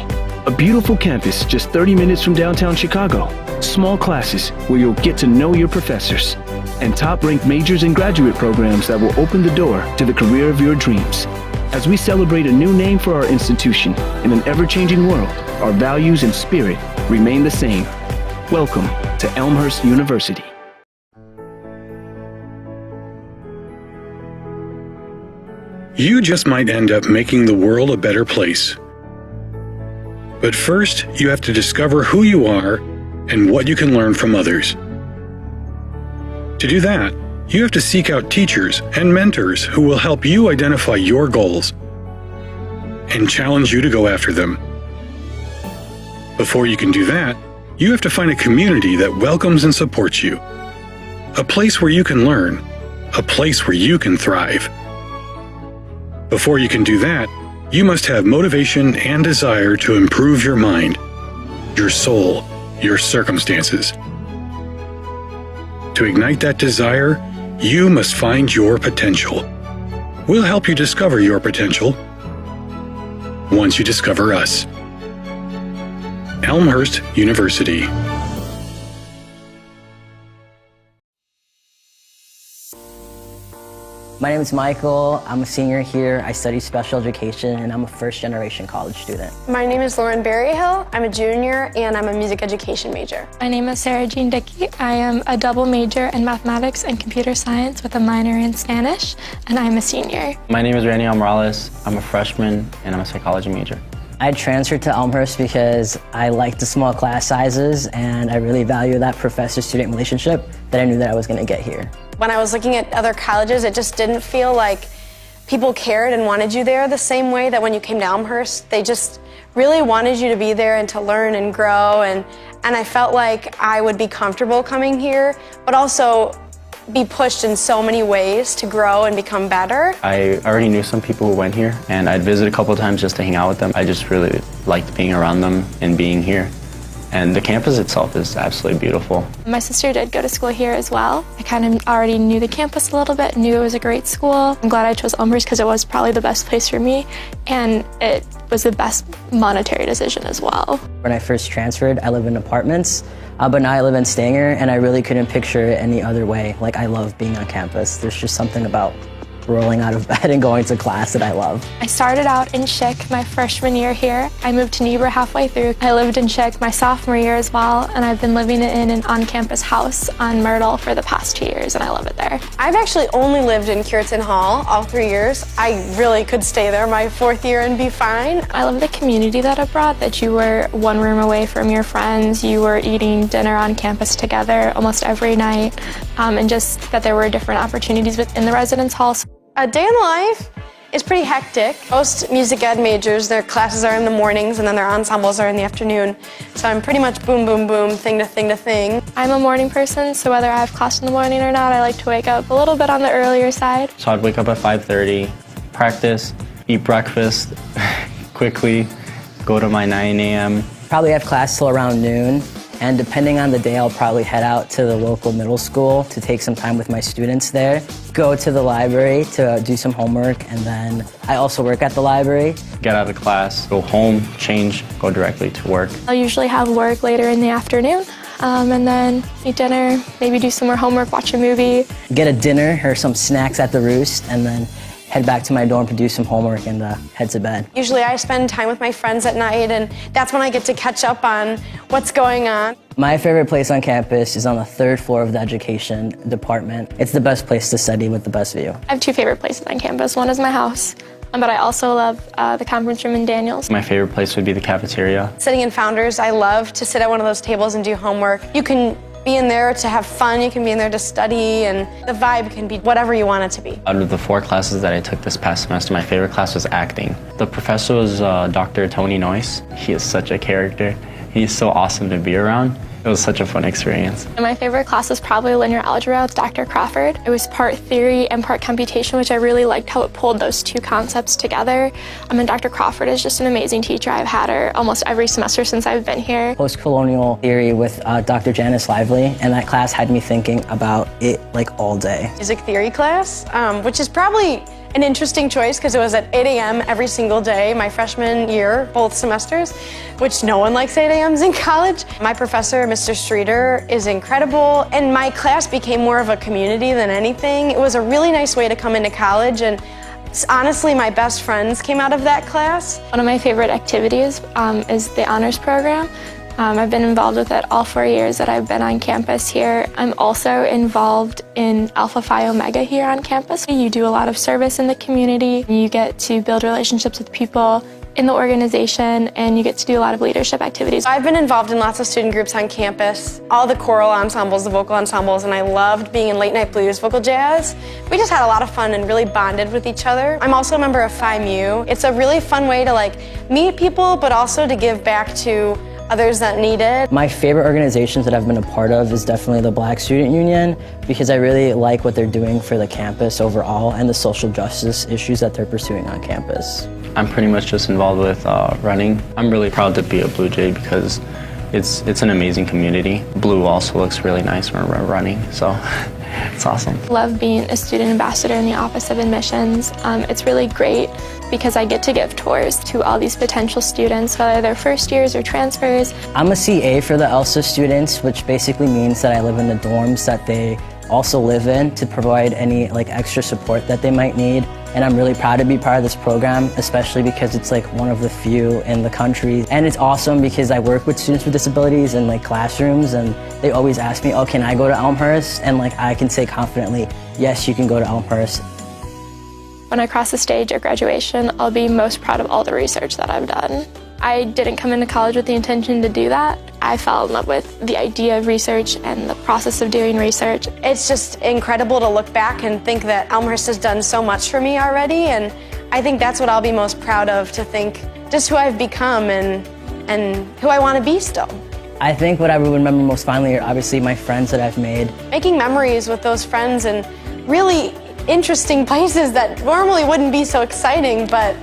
A beautiful campus just 30 minutes from downtown Chicago. Small classes where you'll get to know your professors. And top-ranked majors and graduate programs that will open the door to the career of your dreams. As we celebrate a new name for our institution in an ever-changing world, our values and spirit remain the same. Welcome to Elmhurst University. You just might end up making the world a better place. But first, you have to discover who you are and what you can learn from others. To do that, you have to seek out teachers and mentors who will help you identify your goals and challenge you to go after them. Before you can do that, you have to find a community that welcomes and supports you. A place where you can learn, a place where you can thrive. Before you can do that, you must have motivation and desire to improve your mind, your soul, your circumstances. To ignite that desire, you must find your potential. We'll help you discover your potential once you discover us. Elmhurst University. My name is Michael. I'm a senior here. I study special education and I'm a first-generation college student. My name is Lauren Berryhill. I'm a junior and I'm a music education major. My name is Sarah Jean Dickey. I am a double major in mathematics and computer science with a minor in Spanish, and I'm a senior. My name is Raniel Morales. I'm a freshman and I'm a psychology major. I transferred to Elmhurst because I like the small class sizes and I really value that professor-student relationship that I knew that I was going to get here. When I was looking at other colleges, it just didn't feel like people cared and wanted you there the same way that when you came to Elmhurst. They just really wanted you to be there and to learn and grow, and I felt like I would be comfortable coming here, but also be pushed in so many ways to grow and become better. I already knew some people who went here, and I'd visit a couple of times just to hang out with them. I just really liked being around them and being here. And the campus itself is absolutely beautiful. My sister did go to school here as well. I kind of already knew the campus a little bit, knew it was a great school. I'm glad I chose Elmhurst because it was probably the best place for me, and it was the best monetary decision as well. When I first transferred, I lived in apartments, but now I live in Stanger, and I really couldn't picture it any other way. Like, I love being on campus. There's just something about rolling out of bed and going to class that I love. I started out in Schick my freshman year here. I moved to Niebuhr halfway through. I lived in Schick my sophomore year as well, and I've been living in an on-campus house on Myrtle for the past 2 years, and I love it there. I've actually only lived in Cureton Hall all 3 years. I really could stay there my 4th year and be fine. I love the community that it brought, that you were one room away from your friends, you were eating dinner on campus together almost every night, and just that there were different opportunities within the residence halls. A day in the life is pretty hectic. Most music ed majors, their classes are in the mornings and then their ensembles are in the afternoon. So I'm pretty much boom, boom, boom, thing to thing to thing. I'm a morning person, so whether I have class in the morning or not, I like to wake up a little bit on the earlier side. So I'd wake up at 5:30, practice, eat breakfast quickly, go to my 9 a.m. Probably have class till around noon, And depending on the day, I'll probably head out to the local middle school to take some time with my students there, go to the library to do some homework, and then I also work at the library. Get out of class, go home, change, go directly to work. I'll usually have work later in the afternoon, and then eat dinner, maybe do some more homework, watch a movie. Get a dinner or some snacks at the Roost, and then head back to my dorm to do some homework and head to bed. Usually I spend time with my friends at night, and that's when I get to catch up on what's going on. My favorite place on campus is on the 3rd floor of the education department. It's the best place to study with the best view. I have 2 favorite places on campus. One is my house, but I also love the conference room in Daniels. My favorite place would be the cafeteria. Sitting in Founders, I love to sit at one of those tables and do homework. You can be in there to have fun, you can be in there to study, and the vibe can be whatever you want it to be. Out of the 4 classes that I took this past semester, my favorite class was acting. The professor was Dr. Tony Noyce. He is such a character. He's so awesome to be around. It was such a fun experience. And my favorite class was probably linear algebra with Dr. Crawford. It was part theory and part computation, which I really liked how it pulled those 2 concepts together. And Dr. Crawford is just an amazing teacher. I've had her almost every semester since I've been here. Post-colonial theory with Dr. Janice Lively, and that class had me thinking about it like all day. Music theory class, which is probably an interesting choice because it was at 8 a.m. every single day my freshman year, both semesters, which no one likes 8 a.m.s in college. My professor, Mr. Streeter, is incredible, and my class became more of a community than anything. It was a really nice way to come into college, and honestly, my best friends came out of that class. One of my favorite activities is the honors program. I've been involved with it all 4 years that I've been on campus here. I'm also involved in Alpha Phi Omega here on campus. You do a lot of service in the community. You get to build relationships with people in the organization, and you get to do a lot of leadership activities. I've been involved in lots of student groups on campus, all the choral ensembles, the vocal ensembles, and I loved being in late night blues, vocal jazz. We just had a lot of fun and really bonded with each other. I'm also a member of Phi Mu. It's a really fun way to meet people, but also to give back to others that need it. My favorite organizations that I've been a part of is definitely the Black Student Union, because I really like what they're doing for the campus overall and the social justice issues that they're pursuing on campus. I'm pretty much just involved with running. I'm really proud to be a Blue Jay because it's an amazing community. Blue also looks really nice when we're running, so it's awesome. Love being a student ambassador in the Office of Admissions. It's really great because I get to give tours to all these potential students, whether they're first years or transfers. I'm a CA for the ELSA students, which basically means that I live in the dorms that they also live in to provide any extra support that they might need. And I'm really proud to be part of this program, especially because it's one of the few in the country. And it's awesome because I work with students with disabilities in classrooms, and they always ask me, oh, can I go to Elmhurst? And I can say confidently, yes, you can go to Elmhurst. When I cross the stage at graduation, I'll be most proud of all the research that I've done. I didn't come into college with the intention to do that. I fell in love with the idea of research and the process of doing research. It's just incredible to look back and think that Elmhurst has done so much for me already, and I think that's what I'll be most proud of, to think just who I've become and who I want to be still. I think what I would remember most fondly are obviously my friends that I've made. Making memories with those friends in really interesting places that normally wouldn't be so exciting, but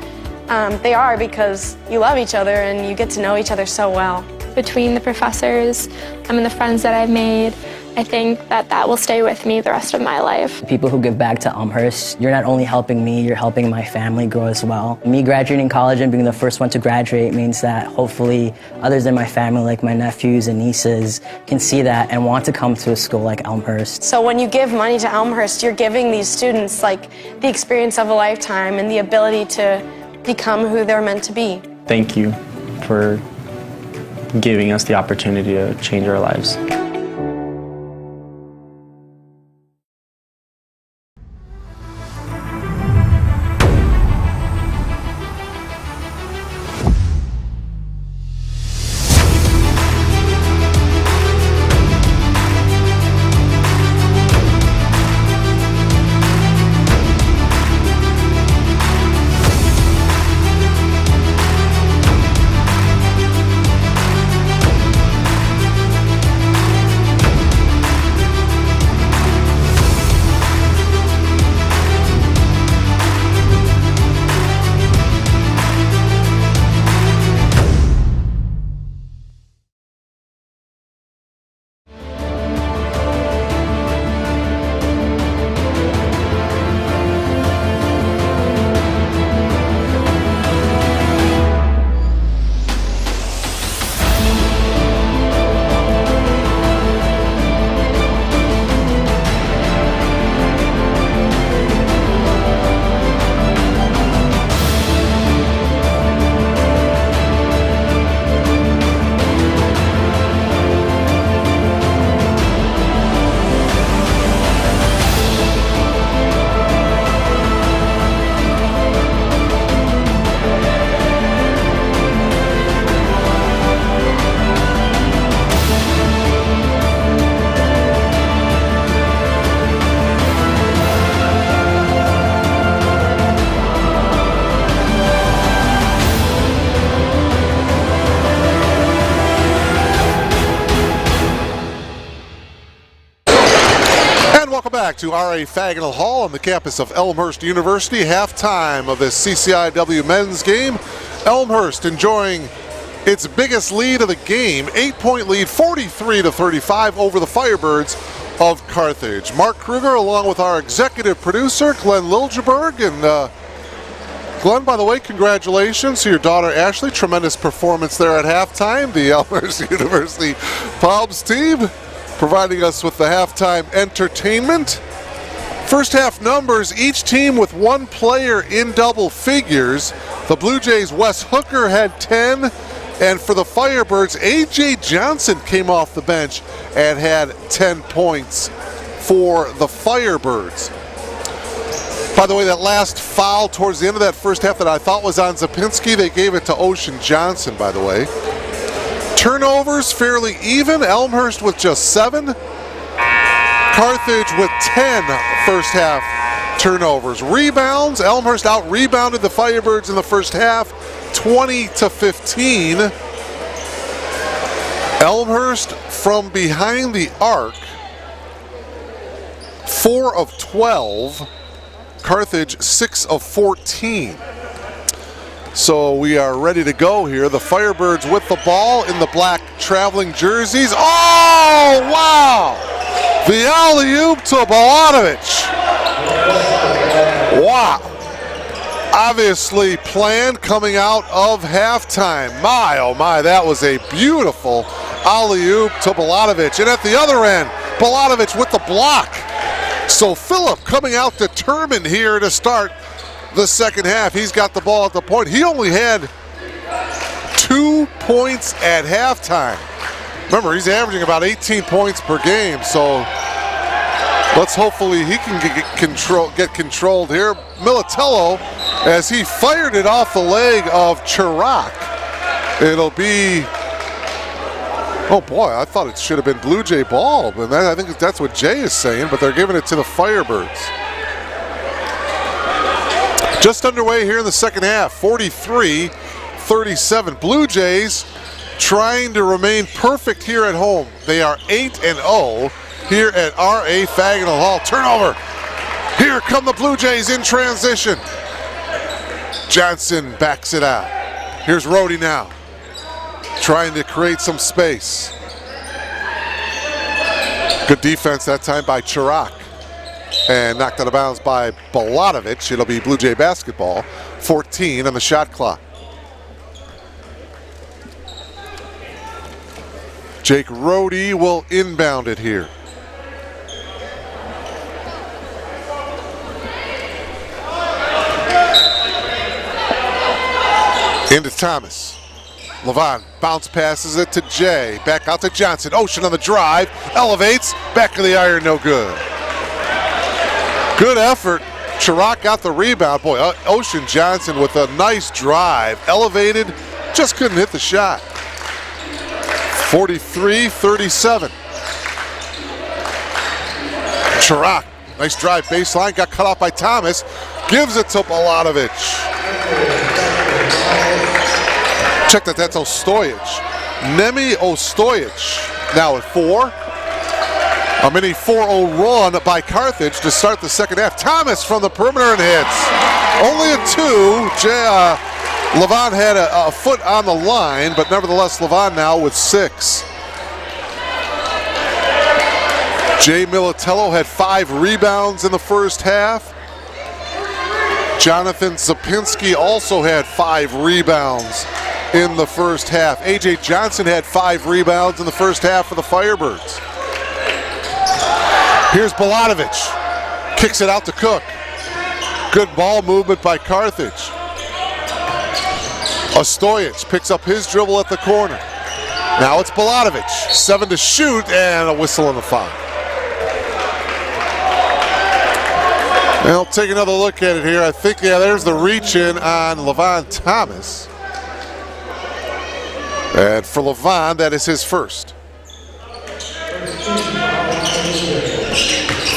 they are because you love each other and you get to know each other so well. Between the professors and the friends that I've made, I think that will stay with me the rest of my life. People who give back to Elmhurst, you're not only helping me, you're helping my family grow as well. Me graduating college and being the first one to graduate means that hopefully others in my family, like my nephews and nieces, can see that and want to come to a school like Elmhurst. So when you give money to Elmhurst, you're giving these students the experience of a lifetime and the ability to become who they're meant to be. Thank you for giving us the opportunity to change our lives. welcome back to R.A. Fagnall Hall on the campus of Elmhurst University. Halftime of this CCIW men's game. Elmhurst enjoying its biggest lead of the game, 8-point lead, 43-35 over the Firebirds of Carthage. Mark Kruger along with our executive producer, Glenn Liljeberg. And Glenn, by the way, congratulations to your daughter Ashley. Tremendous performance there at halftime. The Elmhurst University Pubs team providing us with the halftime entertainment. First half numbers, each team with one player in double figures. The Blue Jays' Wes Hooker had 10, and for the Firebirds, A.J. Johnson came off the bench and had 10 points for the Firebirds. By the way, that last foul towards the end of that first half that I thought was on Zapinski, they gave it to Ocean Johnson, by the way. Turnovers fairly even. Elmhurst with just 7. Carthage with 10 first half turnovers. Rebounds, Elmhurst out-rebounded the Firebirds in the first half, 20-15. Elmhurst from behind the arc, 4 of 12. Carthage, 6 of 14. So we are ready to go here. The Firebirds with the ball in the black traveling jerseys. Oh, wow! The alley-oop to Balanovich. Wow. Obviously planned coming out of halftime. My, oh my, that was a beautiful alley-oop to Balanovich. And at the other end, Balanovich with the block. So Phillip coming out determined here to start the second half. He's got the ball at the point. He only had 2 points at halftime. Remember, he's averaging about 18 points per game, so let's hopefully he can get controlled here. Militello, as he fired it off the leg of Chirac, it'll be, oh boy, I thought it should have been Blue Jay ball, and I think that's what Jay is saying, but they're giving it to the Firebirds. Just underway here in the second half, 43-37. Blue Jays trying to remain perfect here at home. They are 8-0 here at R.A. Fagnall Hall. Turnover. Here come the Blue Jays in transition. Johnson backs it out. Here's Rhodey now, trying to create some space. Good defense that time by Chirac. And knocked out of bounds by Balanovich. It'll be Blue Jay basketball. 14 on the shot clock. Jake Rhodey will inbound it here. Into Thomas. Levon bounce passes it to Jay. Back out to Johnson. Ocean on the drive. Elevates. Back of the iron, no good. Good effort. Chirac got the rebound. Boy, Ocean Johnson with a nice drive. Elevated, just couldn't hit the shot. 43-37. Chirac, nice drive baseline, got cut off by Thomas. Gives it to Balanovich. Check that, that's Ostojic. Nemi Ostojic now at 4. A mini 4-0 run by Carthage to start the second half. Thomas from the perimeter and hits. Only a 2. Levon had a foot on the line, but nevertheless Levon now with 6. Jay Militello had 5 rebounds in the first half. Jonathan Zapinski also had 5 rebounds in the first half. A.J. Johnson had 5 rebounds in the first half for the Firebirds. Here's Balanovich. Kicks it out to Cook. Good ball movement by Carthage. Ostojic picks up his dribble at the corner. Now it's Balanovich. 7 to shoot and a whistle and a foul. And I'll take another look at it here. I think, yeah, there's the reach in on Levon Thomas. And for Levon, that is his first.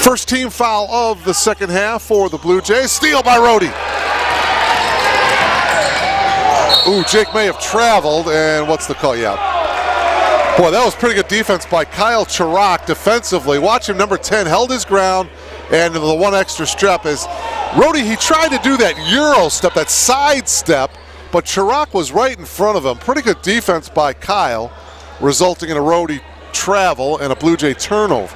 First team foul of the second half for the Blue Jays. Steal by Rhodey. Ooh, Jake may have traveled, and what's the call? Yeah. Boy, that was pretty good defense by Kyle Chirac defensively. Watch him, number 10, held his ground, and the one extra step is Rhodey, he tried to do that Euro step, that side step, but Chirac was right in front of him. Pretty good defense by Kyle, resulting in a Rhodey travel and a Blue Jay turnover.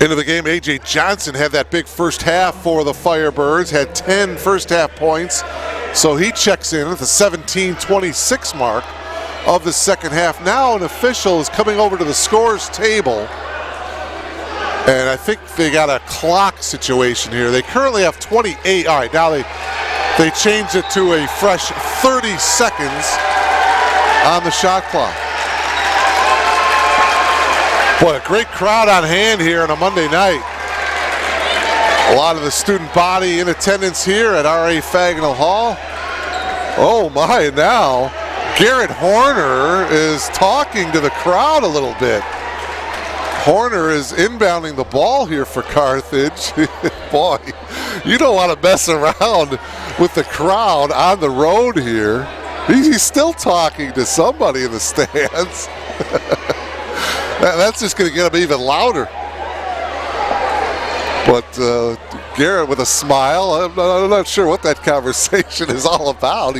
Into the game, A.J. Johnson had that big first half for the Firebirds, had 10 first half points, so he checks in at the 17-26 mark of the second half. Now an official is coming over to the scores table, and I think they got a clock situation here. They currently have 28. All right, now they changed it to a fresh 30 seconds on the shot clock. Boy, a great crowd on hand here on a Monday night. A lot of the student body in attendance here at R.A. Fagnall Hall. Oh my, now Garrett Horner is talking to the crowd a little bit. Horner is inbounding the ball here for Carthage. Boy, you don't want to mess around with the crowd on the road here. He's still talking to somebody in the stands. That's just going to get him even louder. But Garrett with a smile, I'm not sure what that conversation is all about.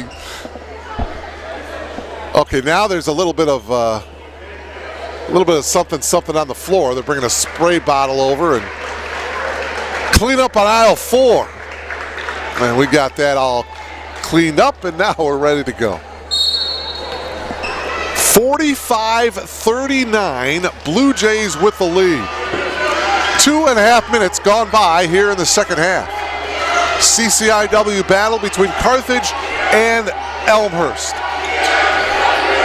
Okay, now there's a little bit of something on the floor. They're bringing a spray bottle over and clean up on aisle 4. And we got that all cleaned up, and now we're ready to go. 45-39, Blue Jays with the lead. 2.5 minutes gone by here in the second half. CCIW battle between Carthage and Elmhurst.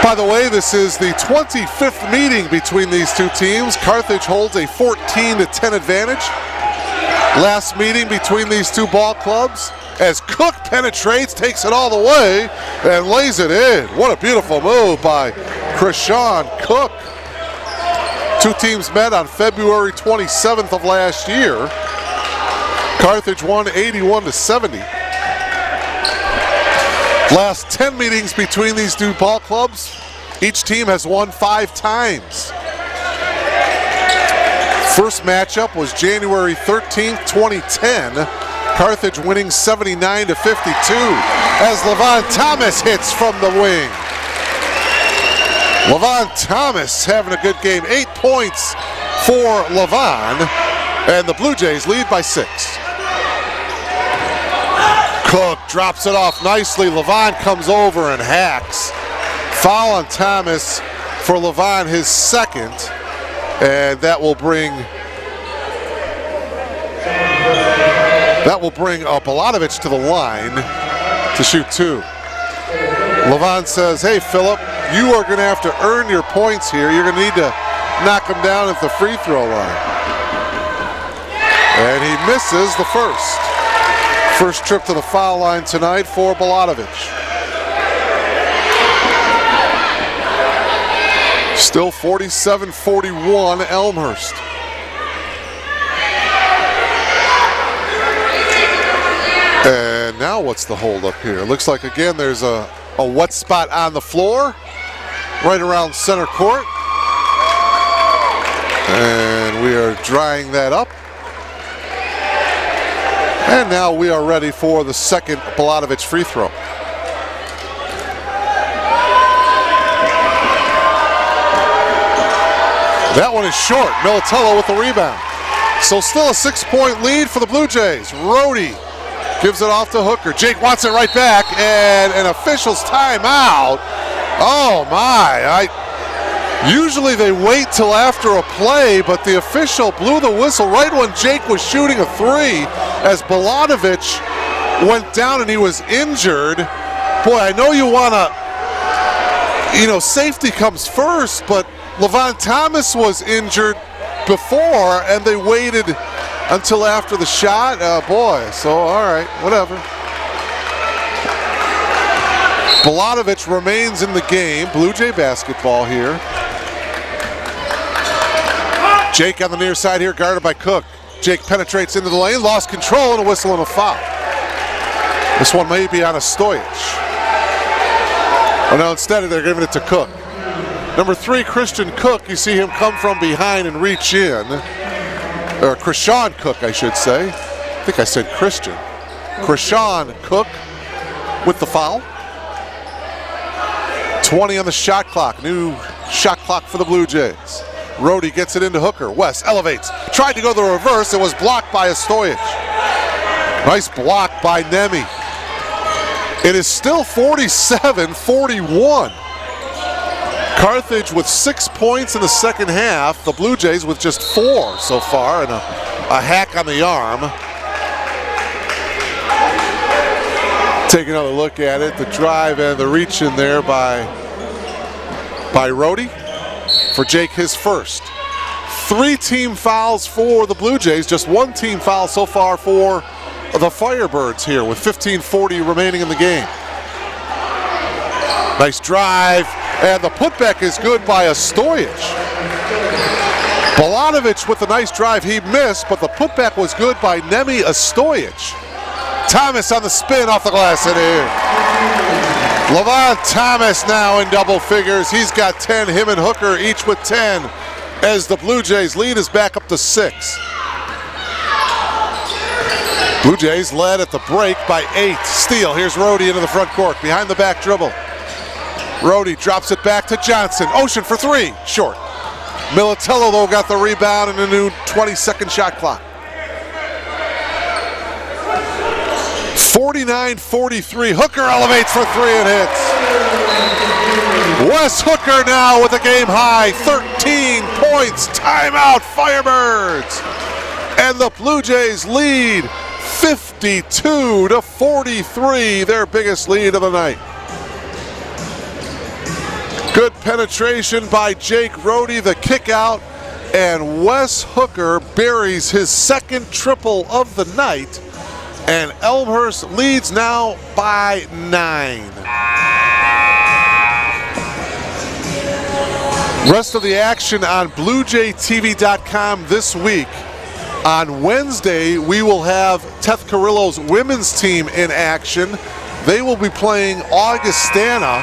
By the way, this is the 25th meeting between these two teams. Carthage holds a 14-10 advantage. Last meeting between these two ball clubs, as Cook penetrates, takes it all the way, and lays it in. What a beautiful move by Krishan Cook. Two teams met on February 27th of last year. Carthage won 81-70. Last 10 meetings between these two ball clubs, each team has won 5 times. First matchup was January 13th, 2010. Carthage winning 79-52 as Levon Thomas hits from the wing. Levon Thomas having a good game. 8 points for Levon, and the Blue Jays lead by 6. Cook drops it off nicely. Levon comes over and hacks. Foul on Thomas for Levon, his second, and that will bring Balatovich to the line to shoot 2. Levon says, hey, Phillip, you are going to have to earn your points here. You're going to need to knock them down at the free throw line. And he misses the first. First trip to the foul line tonight for Balatovich. Still 47-41 Elmhurst. And now what's the hold up here? Looks like again there's a wet spot on the floor right around center court. And we are drying that up. And now we are ready for the second Balatovich free throw. That one is short. Militello with the rebound. So still a 6-point lead for the Blue Jays. Rhodey gives it off to Hooker. Jake wants it right back, and an official's timeout. Oh my, usually they wait till after a play, but the official blew the whistle right when Jake was shooting a 3 as Balatovich went down and he was injured. Boy, I know you want to, safety comes first, but Levon Thomas was injured before and they waited until after the shot. Boy, so all right, whatever. Balatovich remains in the game. Blue Jay basketball here. Jake on the near side here, guarded by Cook. Jake penetrates into the lane, lost control, and a whistle and a foul. This one may be on a Stoyich. Well, now instead they're giving it to Cook. Number 3, Christian Cook, you see him come from behind and reach in. Or Krishan Cook, I should say. I think I said Christian. Krishan Cook with the foul. 20 on the shot clock. New shot clock for the Blue Jays. Rhodey gets it into Hooker. West elevates. Tried to go the reverse. It was blocked by Stojic. Nice block by Nemi. It is still 47-41. Carthage with 6 points in the second half. The Blue Jays with just 4 so far, and a hack on the arm. Take another look at it. The drive and the reach in there by Rhodey for Jake, his first. 3 team fouls for the Blue Jays. Just 1 team foul so far for the Firebirds here with 15:40 remaining in the game. Nice drive. And the putback is good by Stojic. Balanovich with a nice drive. He missed, but the putback was good by Nemi Stojic. Thomas on the spin off the glass and in. Levon Thomas now in double figures. He's got 10. Him and Hooker each with 10 as the Blue Jays lead is back up to 6. Blue Jays led at the break by 8. Steele. Here's Rhodey into the front court. Behind the back dribble. Rhodey drops it back to Johnson. Ocean for 3. Short. Militello, though, got the rebound and a new 20-second shot clock. 49-43. Hooker elevates for 3 and hits. Wes Hooker now with a game high. 13 points. Timeout, Firebirds. And the Blue Jays lead 52-43. Their biggest lead of the night. Good penetration by Jake Rhodey, the kick out, and Wes Hooker buries his second triple of the night, and Elmhurst leads now by 9. Rest of the action on BlueJayTV.com this week. On Wednesday, we will have Teth Carrillo's women's team in action. They will be playing Augustana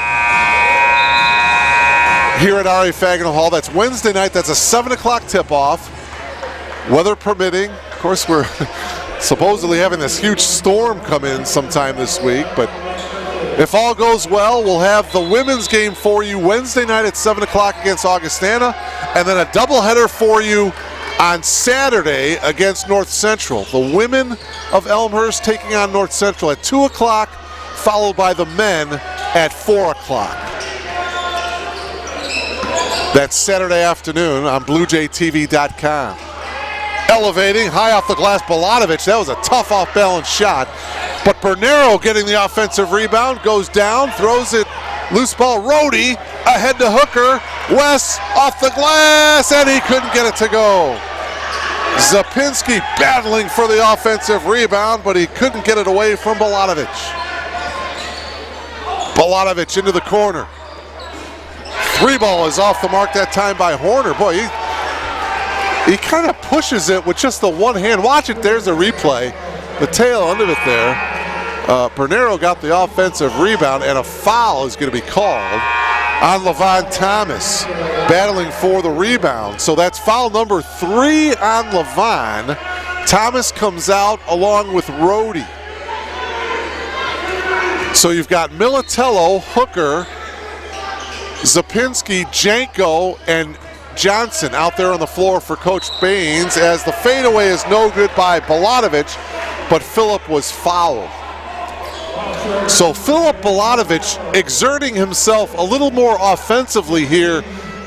here at R.A. Fagnall Hall. That's Wednesday night. That's a 7 o'clock tip-off. Weather permitting. Of course, we're supposedly having this huge storm come in sometime this week, but if all goes well, we'll have the women's game for you Wednesday night at 7 o'clock against Augustana, and then a doubleheader for you on Saturday against North Central. The women of Elmhurst taking on North Central at 2 o'clock, followed by the men at 4 o'clock. That's Saturday afternoon on BlueJayTV.com. Elevating, high off the glass, Balanovich. That was a tough off-balance shot. But Bernero getting the offensive rebound, goes down, throws it, loose ball. Rhodey ahead to Hooker. Wes off the glass, and he couldn't get it to go. Zapinski battling for the offensive rebound, but he couldn't get it away from Balanovich. Balanovich into the corner. 3 ball is off the mark that time by Horner. Boy, he kind of pushes it with just the one hand. Watch it, there's a replay. The tail end of it there. Bernero got the offensive rebound, and a foul is going to be called on Levon Thomas, battling for the rebound. So that's foul number 3 on Levon. Thomas comes out along with Rhodey. So you've got Militello, Hooker, Zapinski, Janko, and Johnson out there on the floor for Coach Baines, as the fadeaway is no good by Balanovich, but Philip was fouled. So Philip Balanovich exerting himself a little more offensively here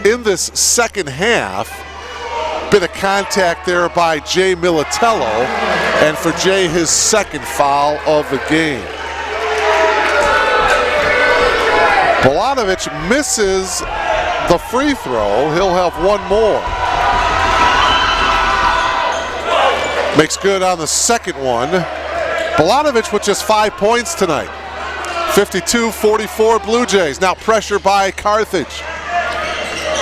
in this second half. Bit of contact there by Jay Militello, and for Jay, his second foul of the game. Balanovich misses the free throw. He'll have one more. Makes good on the second one. Balanovich with just 5 points tonight. 52-44 Blue Jays. Now pressure by Carthage.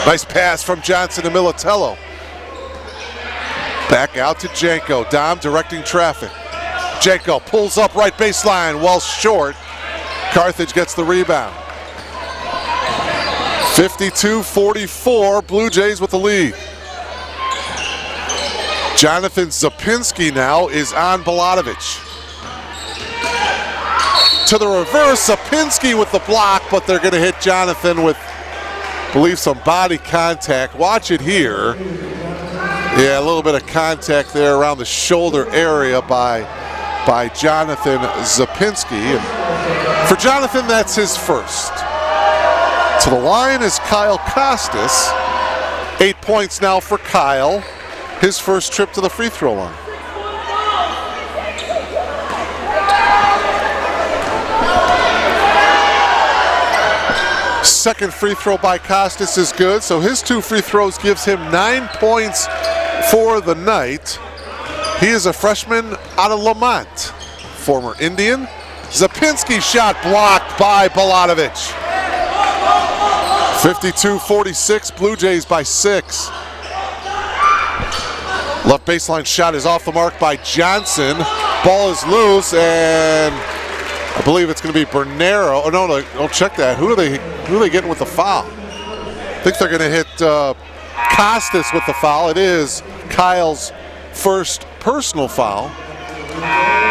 Nice pass from Johnson to Militello. Back out to Janko. Dom directing traffic. Janko pulls up right baseline, well short. Carthage gets the rebound. 52-44, Blue Jays with the lead. Jonathan Zapinski now is on Balatovich. To the reverse, Zapinski with the block, but they're going to hit Jonathan with, I believe, some body contact. Watch it here. Yeah, a little bit of contact there around the shoulder area by Jonathan Zapinski. And for Jonathan, that's his first. To the line is Kyle Costas. 8 points now for Kyle. His first trip to the free throw line. Second free throw by Costas is good, so his 2 free throws gives him 9 points for the night. He is a freshman out of Lamont, former Indian. Zapinski shot blocked by Balatovich. 52-46, Blue Jays by 6. Left baseline shot is off the mark by Johnson. Ball is loose, and I believe it's going to be Bernero. Oh no, don't check that. Who are they getting with the foul? I think they're going to hit Costas with the foul. It is Kyle's first personal foul.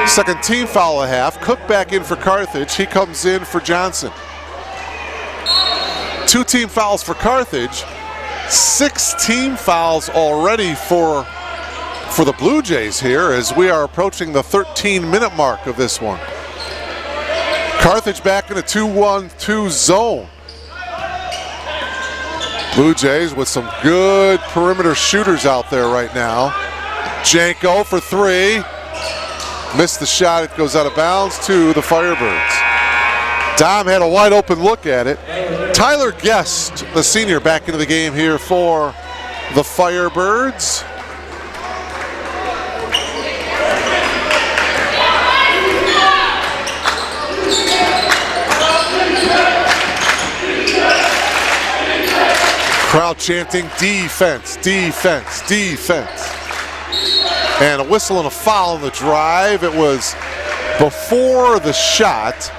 Second team foul of the half. Cook back in for Carthage. He comes in for Johnson. 2 team fouls for Carthage. 6 team fouls already for the Blue Jays here as we are approaching the 13-minute mark of this one. Carthage back in a 2-1-2 zone. Blue Jays with some good perimeter shooters out there right now. Janko for 3. Missed the shot, it goes out of bounds to the Firebirds. Dom had a wide open look at it. Tyler Guest, the senior, back into the game here for the Firebirds. Crowd chanting defense, defense, defense. And a whistle and a foul on the drive. It was before the shot,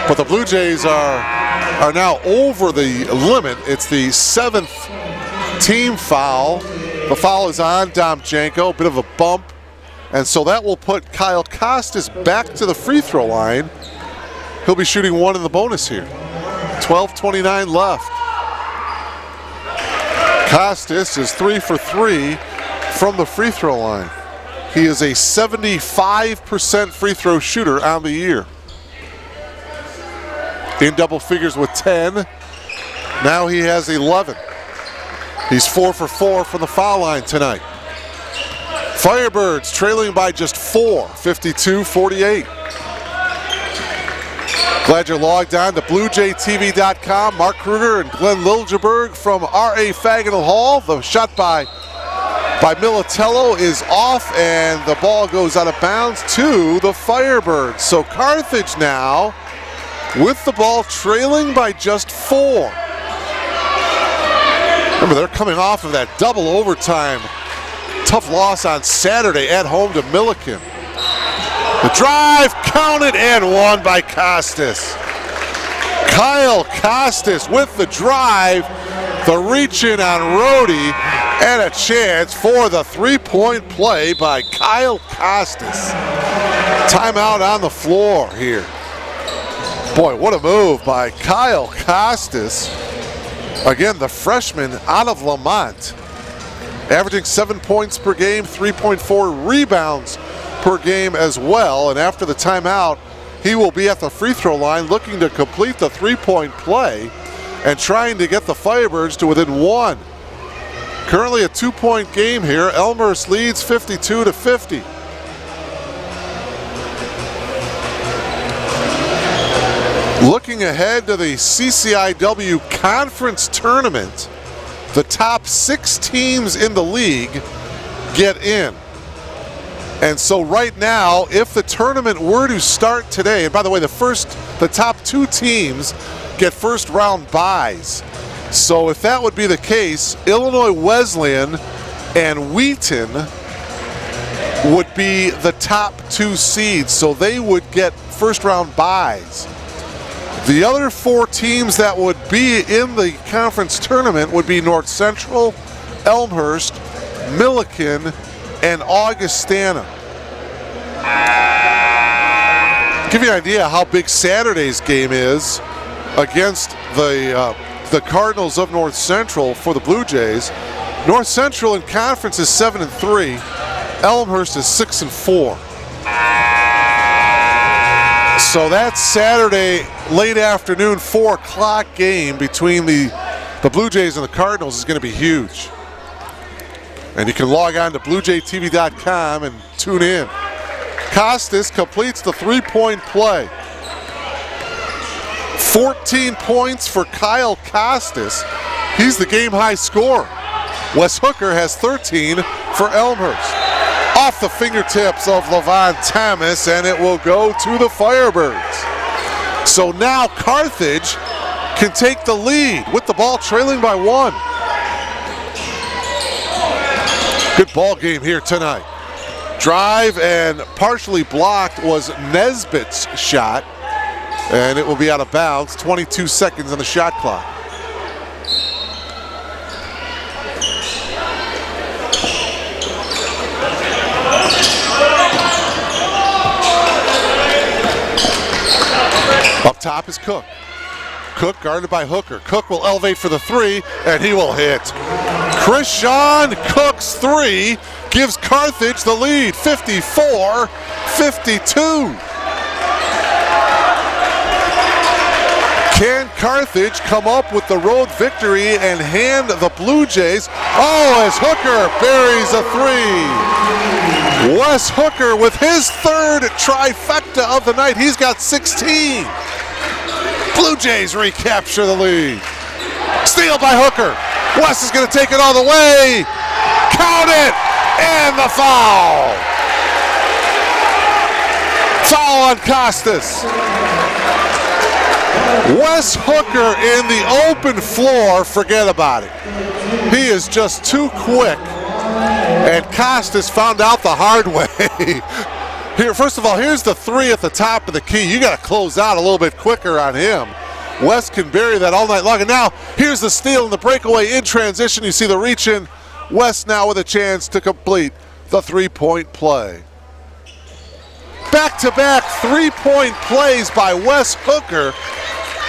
but the Blue Jays are now over the limit. It's the 7th team foul. The foul is on Dom Janko, a bit of a bump. And so that will put Kyle Costas back to the free throw line. He'll be shooting 1 in the bonus here. 12:29 left. Costas is 3 for 3 from the free throw line. He is a 75% free throw shooter on the year. In double figures with 10. Now he has 11. He's 4 for 4 from the foul line tonight. Firebirds trailing by just 4, 52-48. Glad you're logged on to BlueJayTV.com. Mark Kruger and Glenn Liljeberg from R.A. Faginal Hall. The shot by Militello is off, and the ball goes out of bounds to the Firebirds. So Carthage now with the ball trailing by just 4. Remember, they're coming off of that double overtime tough loss on Saturday at home to Milliken. The drive counted and won by Costas. Kyle Costas with the drive, the reach in on Rhodey, and a chance for the 3-point play by Kyle Costas. Timeout on the floor here. Boy, what a move by Kyle Costas. Again, the freshman out of Lamont, averaging 7 points per game, 3.4 rebounds per game as well. And after the timeout, he will be at the free throw line looking to complete the 3-point play and trying to get the Firebirds to within 1. Currently a 2-point game here. Elmhurst leads 52-50. Looking ahead to the CCIW Conference Tournament, the top 6 teams in the league get in. And so right now, if the tournament were to start today, and by the way, the top 2 teams get first round byes. So if that would be the case, Illinois Wesleyan and Wheaton would be the top 2 seeds. So they would get first round byes. The other 4 teams that would be in the conference tournament would be North Central, Elmhurst, Milliken, and Augustana. Give you an idea how big Saturday's game is against the Cardinals of North Central for the Blue Jays. North Central in conference is 7-3. Elmhurst is 6-4. So that Saturday late afternoon 4 o'clock game between the Blue Jays and the Cardinals is going to be huge. And you can log on to BlueJayTV.com and tune in. Costas completes the 3-point play. 14 points for Kyle Costas. He's the game high scorer. Wes Hooker has 13 for Elmhurst. Off the fingertips of Levon Thomas, and it will go to the Firebirds. So now Carthage can take the lead with the ball trailing by 1. Good ball game here tonight. Drive and partially blocked was Nesbitt's shot, and it will be out of bounds. 22 seconds on the shot clock. Up top is Cook. Cook guarded by Hooker. Cook will elevate for the 3, and he will hit. Krishan Cook's 3 gives Carthage the lead, 54-52. Can Carthage come up with the road victory and hand the Blue Jays? Oh, as Hooker buries a 3. Wes Hooker with his 3rd trifecta of the night. He's got 16. Blue Jays recapture the lead. Steal by Hooker. Wes is going to take it all the way. Count it. And the foul. Foul on Costas. Wes Hooker in the open floor, forget about it. He is just too quick. And Costas found out the hard way. Here, first of all, here's the 3 at the top of the key. You got to close out a little bit quicker on him. Wes can bury that all night long. And now here's the steal and the breakaway in transition. You see the reach in. Wes now with a chance to complete the 3-point play. Back-to-back 3-point plays by Wes Hooker.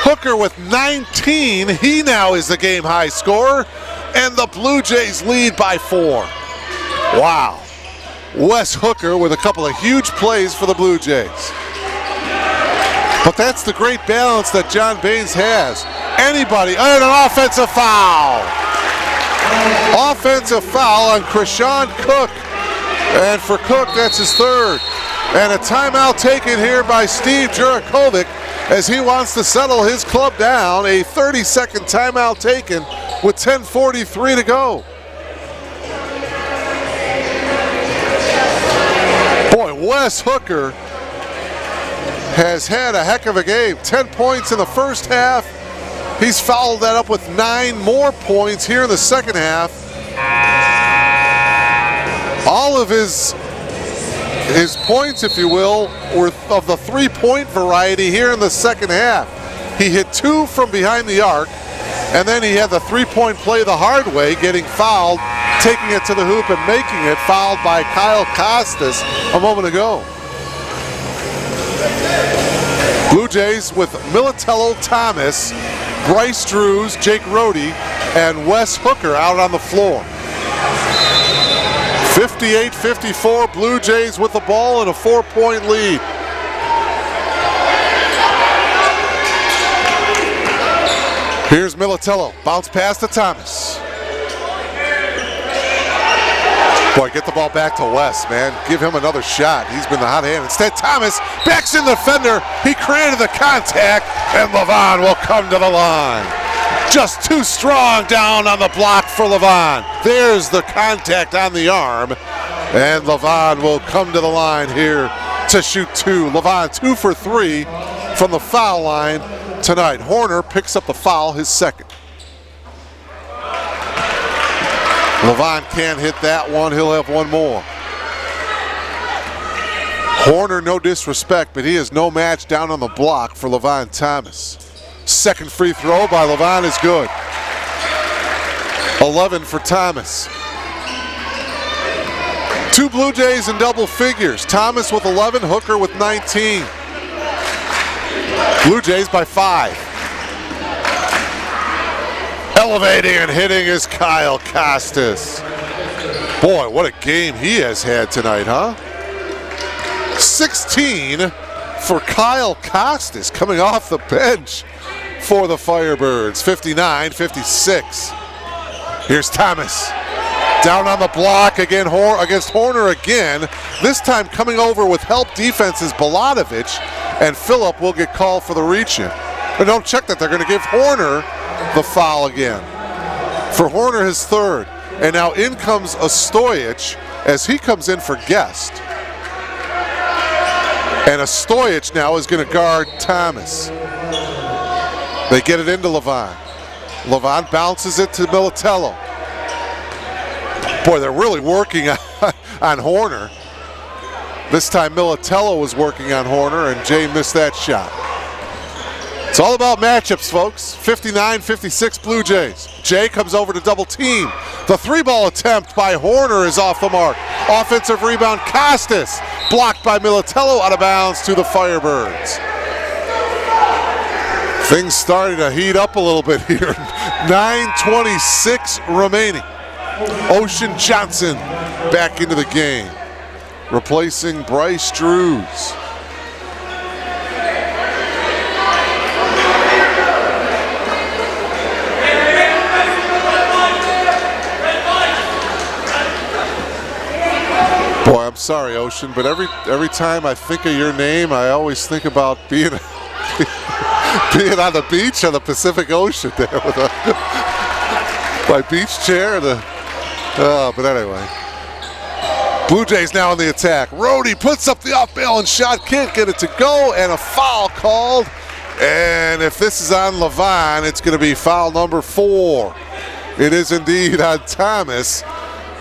Hooker with 19. He now is the game high scorer. And the Blue Jays lead by 4. Wow. Wes Hooker with a couple of huge plays for the Blue Jays. But that's the great balance that John Baines has. Anybody, and an offensive foul. Offensive foul on Krishan Cook. And for Cook, that's his 3rd. And a timeout taken here by Steve Jurakovic as he wants to settle his club down. A 30-second timeout taken with 10:43 to go. Boy, Wes Hooker has had a heck of a game. 10 points in the first half. He's followed that up with 9 more points here in the second half. All of his points, if you will, were of the 3-point variety here in the second half. He hit 2 from behind the arc, and then he had the 3-point play the hard way, getting fouled, taking it to the hoop and making it, fouled by Kyle Costas a moment ago. Blue Jays with Militello, Thomas, Bryce Drews, Jake Rohde, and Wes Hooker out on the floor. 58-54, Blue Jays with the ball and a 4-point lead. Here's Militello, bounce pass to Thomas. Boy, get the ball back to Wes, man. Give him another shot. He's been the hot hand. Instead, Thomas backs in the defender. He created the contact, and Levon will come to the line. Just too strong down on the block for Levon. There's the contact on the arm, and Levon will come to the line here to shoot 2. Levon 2 for 3 from the foul line tonight. Horner picks up the foul, his 2nd. Levon can't hit that one. He'll have one more. Horner, no disrespect, but he is no match down on the block for Levon Thomas. Second free throw by Levon is good. 11 for Thomas. 2 Blue Jays in double figures. Thomas with 11, Hooker with 19. Blue Jays by 5. Elevating and hitting is Kyle Costas. Boy, what a game he has had tonight, huh? 16 for Kyle Costas coming off the bench for the Firebirds. 59-56. Here's Thomas. Down on the block again against Horner again. This time coming over with help defense is Balatovich, and Phillip will get called for the reach-in. But don't check that. They're going to give Horner the foul again. For Horner, his third. And now in comes Ostojic as he comes in for Guest. And Ostojic now is going to guard Thomas. They get it into Levon. Levon bounces it to Militello. Boy, they're really working on Horner. This time Militello was working on Horner, and Jay missed that shot. It's all about matchups, folks. 59-56 Blue Jays. Jay comes over to double team. The 3-ball attempt by Horner is off the mark. Offensive rebound, Costas. Blocked by Militello, out of bounds to the Firebirds. Things starting to heat up a little bit here. 9:26 remaining. Ocean Johnson back into the game, replacing Bryce Drews. Boy, I'm sorry, Ocean, but every time I think of your name, I always think about being being on the beach on the Pacific Ocean there with my beach chair. But anyway, Blue Jays now on the attack. Rhodey puts up the off-balance shot, can't get it to go, and a foul called. And if this is on Levon, it's going to be foul number 4. It is indeed on Thomas.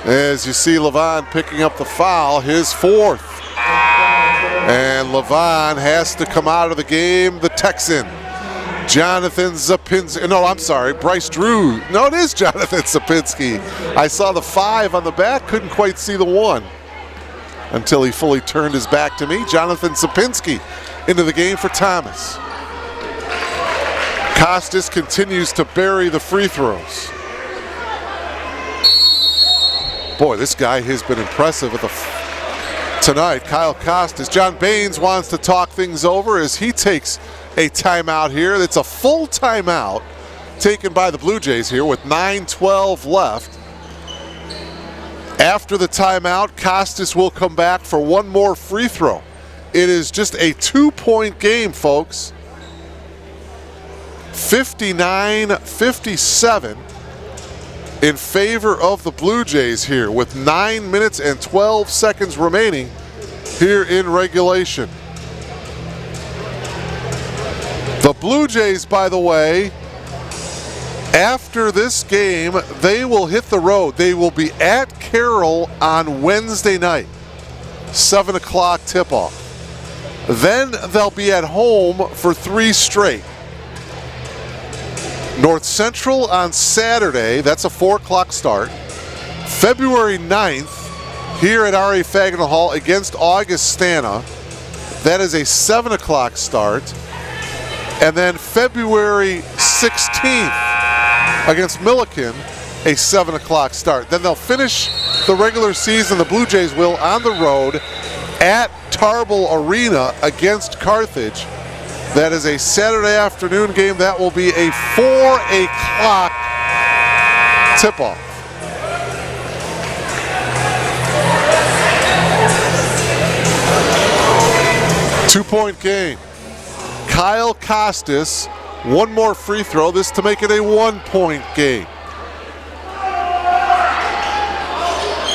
As you see Levon picking up the foul, his 4th. And Levon has to come out of the game, the Texan. Jonathan Zapinski. No, I'm sorry, Bryce Drew. No, it is Jonathan Zapinski. I saw the 5 on the back, couldn't quite see the 1 until he fully turned his back to me. Jonathan Zapinski into the game for Thomas. Costas continues to bury the free throws. Boy, this guy has been impressive tonight. Kyle Costas. John Baines wants to talk things over as he takes a timeout here. It's a full timeout taken by the Blue Jays here with 9:12 left. After the timeout, Costas will come back for one more free throw. It is just a 2-point game, folks. 59-57 in favor of the Blue Jays here with 9 minutes and 12 seconds remaining here in regulation. The Blue Jays, by the way, after this game, they will hit the road. They will be at Carroll on Wednesday night, 7 o'clock tip-off. Then they'll be at home for 3 straight. North Central on Saturday, that's a 4 o'clock start. February 9th, here at R.A. Fagnall Hall against Augustana, that is a 7 o'clock start. And then February 16th against Milliken, a 7 o'clock start. Then they'll finish the regular season, the Blue Jays will, on the road at Tarbell Arena against Carthage. That is a Saturday afternoon game. That will be a 4 o'clock tip-off. Two-point game. Kyle Costas, one more free throw, this to make it a 1-point game.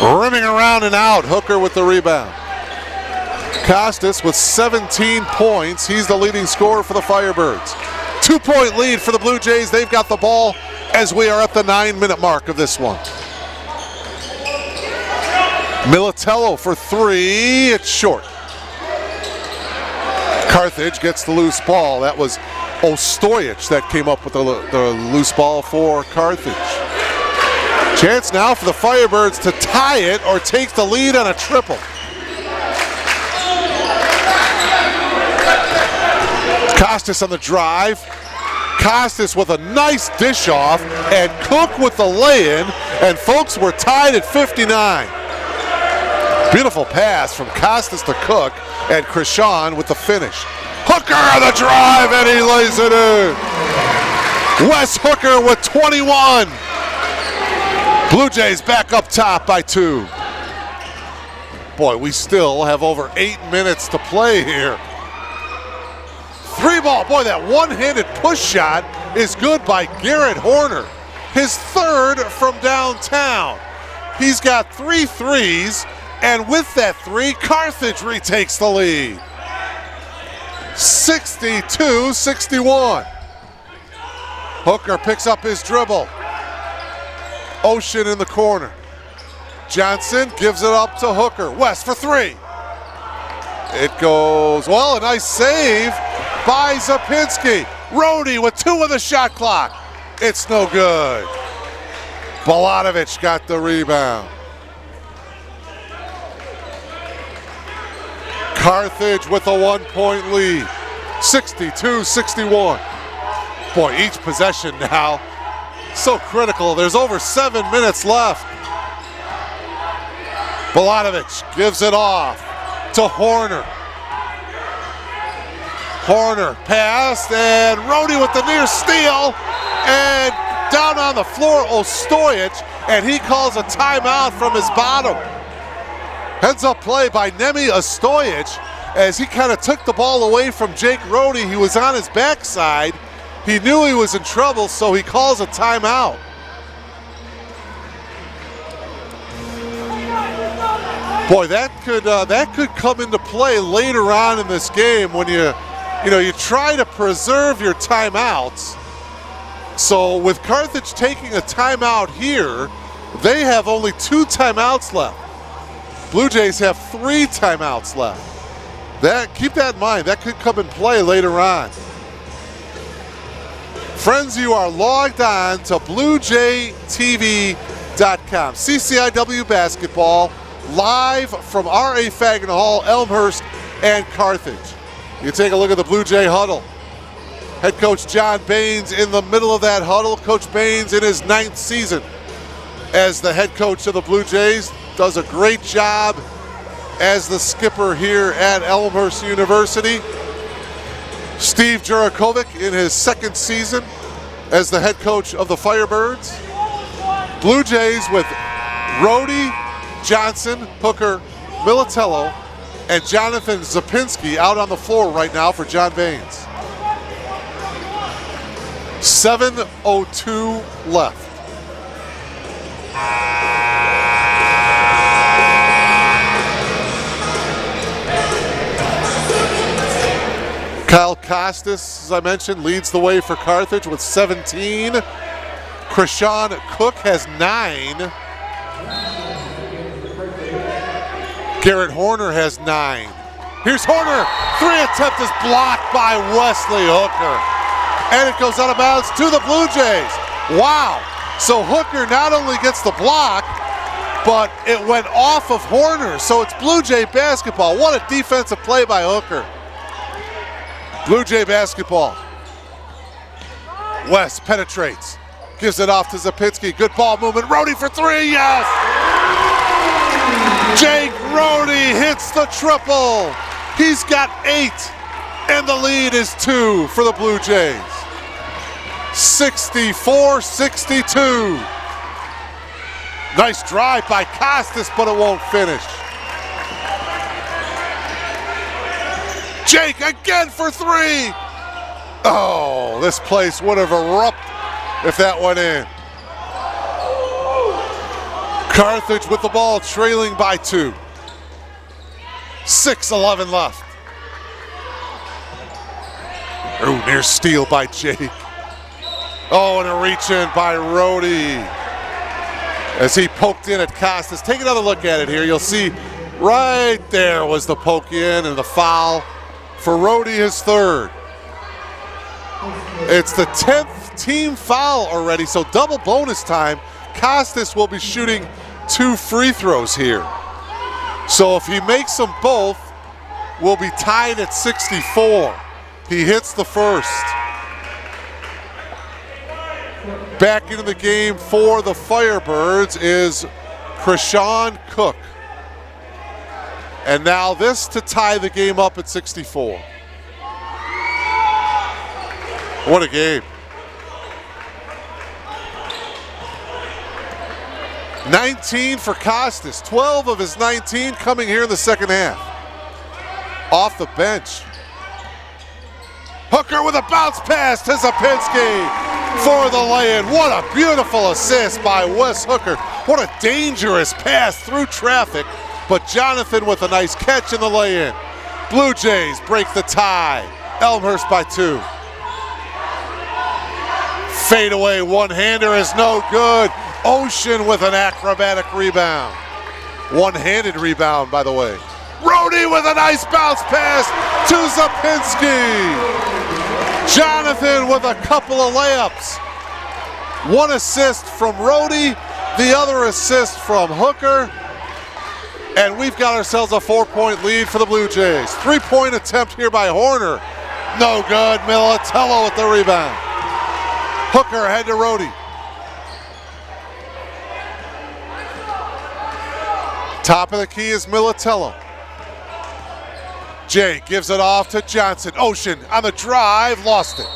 Rimming around and out, Hooker with the rebound. Costas with 17 points, he's the leading scorer for the Firebirds. 2-point lead for the Blue Jays, they've got the ball as we are at the 9-minute mark of this one. Militello for 3, it's short. Carthage gets the loose ball. That was Ostojic that came up with the loose ball for Carthage. Chance now for the Firebirds to tie it or take the lead on a triple. Costas on the drive. Costas with a nice dish off, and Cook with the lay-in, and folks, we're tied at 59. Beautiful pass from Costas to Cook, and Krishan with the finish. Hooker on the drive, and he lays it in. Wes Hooker with 21. Blue Jays back up top by 2. Boy, we still have over 8 minutes to play here. 3 ball. Boy, that one-handed push shot is good by Garrett Horner. His 3rd from downtown. He's got 3 threes, and with that 3, Carthage retakes the lead. 62-61. Hooker picks up his dribble. Ocean in the corner. Johnson gives it up to Hooker. West for 3. It goes, well, a nice save by Zapinski. Rhodey with 2 on the shot clock. It's no good. Balanovich got the rebound. Carthage with a 1-point lead. 62-61. Boy, each possession now so critical. There's over 7 minutes left. Balanovich gives it off to Horner. Horner passed, and Rhodey with the near steal, and down on the floor, Ostojic, and he calls a timeout from his bottom. Heads up play by Nemi Ostojic as he kind of took the ball away from Jake Rhodey. He was on his backside. He knew he was in trouble, so he calls a timeout. Boy, that could come into play later on in this game when you try to preserve your timeouts. So with Carthage taking a timeout here, they have only 2 timeouts left. Blue Jays have 3 timeouts left. Keep that in mind. That could come in play later on. Friends, you are logged on to BlueJayTV.com. CCIW basketball live from R.A. Fagin Hall, Elmhurst, and Carthage. You take a look at the Blue Jay huddle. Head coach John Baines in the middle of that huddle. Coach Baines in his 9th season as the head coach of the Blue Jays. Does a great job as the skipper here at Elmhurst University. Steve Jurakovic in his 2nd season as the head coach of the Firebirds. Blue Jays with Rhodey, Johnson, Hooker, Militello, and Jonathan Zapinski out on the floor right now for John Baines. 7:02 left. Kyle Costas, as I mentioned, leads the way for Carthage with 17. Krishan Cook has 9. Garrett Horner has 9. Here's Horner. 3 attempt is blocked by Wesley Hooker. And it goes out of bounds to the Blue Jays. Wow. So Hooker not only gets the block, but it went off of Horner. So it's Blue Jay basketball. What a defensive play by Hooker. Blue Jay basketball. West penetrates. Gives it off to Zapinski. Good ball movement. Rhodey for 3. Yes! Jake Rhodey hits the triple. He's got 8. And the lead is 2 for the Blue Jays. 64-62. Nice drive by Costas, but it won't finish. Jake again for 3. Oh, this place would have erupted if that went in. Carthage with the ball, trailing by 2. 6:11 left. Ooh, near steal by Jake. Oh, and a reach in by Rhodey as he poked in at Costas. Take another look at it here. You'll see right there was the poke in and the foul for Rhodey, his third. It's the 10th team foul already, so double bonus time. Costas will be shooting 2 free throws here. So if he makes them both, we'll be tied at 64. He hits the first. Back into the game for the Firebirds is Krishan Cook. And now this to tie the game up at 64. What a game. 19 for Costas, 12 of his 19 coming here in the second half. Off the bench. Hooker with a bounce pass to Zapinski for the lay-in. What a beautiful assist by Wes Hooker. What a dangerous pass through traffic, but Jonathan with a nice catch in the lay-in. Blue Jays break the tie. Elmhurst by 2. Fadeaway one-hander is no good. Ocean with an acrobatic rebound. One-handed rebound, by the way. Rhodey with a nice bounce pass to Zapinski. Jonathan with a couple of layups. One assist from Rhodey, the other assist from Hooker. And we've got ourselves a 4-point lead for the Blue Jays. 3-point attempt here by Horner. No good. Militello with the rebound. Hooker ahead to Rhodey. Top of the key is Militello. Jay gives it off to Johnson. Ocean on the drive, lost it.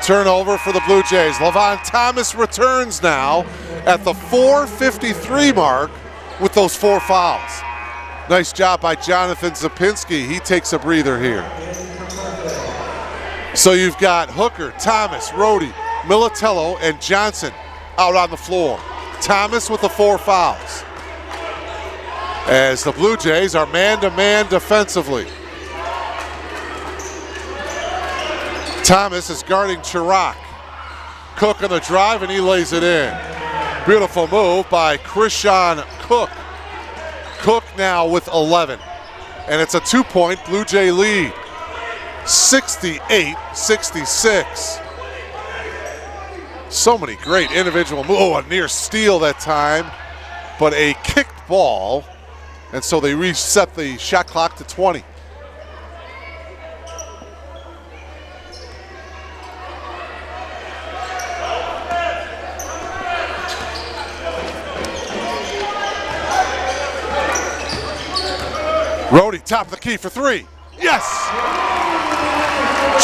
Turnover for the Blue Jays. Levon Thomas returns now at the 4:53 mark with those 4 fouls. Nice job by Jonathan Zapinski. He takes a breather here. So you've got Hooker, Thomas, Rhodey, Militello, and Johnson out on the floor. Thomas with the 4 fouls. As the Blue Jays are man-to-man defensively. Thomas is guarding Chirac. Cook on the drive, and he lays it in. Beautiful move by Krishan Cook. Cook now with 11. And it's a 2-point Blue Jay lead. 68-66. So many great individual moves. Oh, a near steal that time, but a kicked ball. And so they reset the shot clock to 20. Rhodey, top of the key for 3. Yes!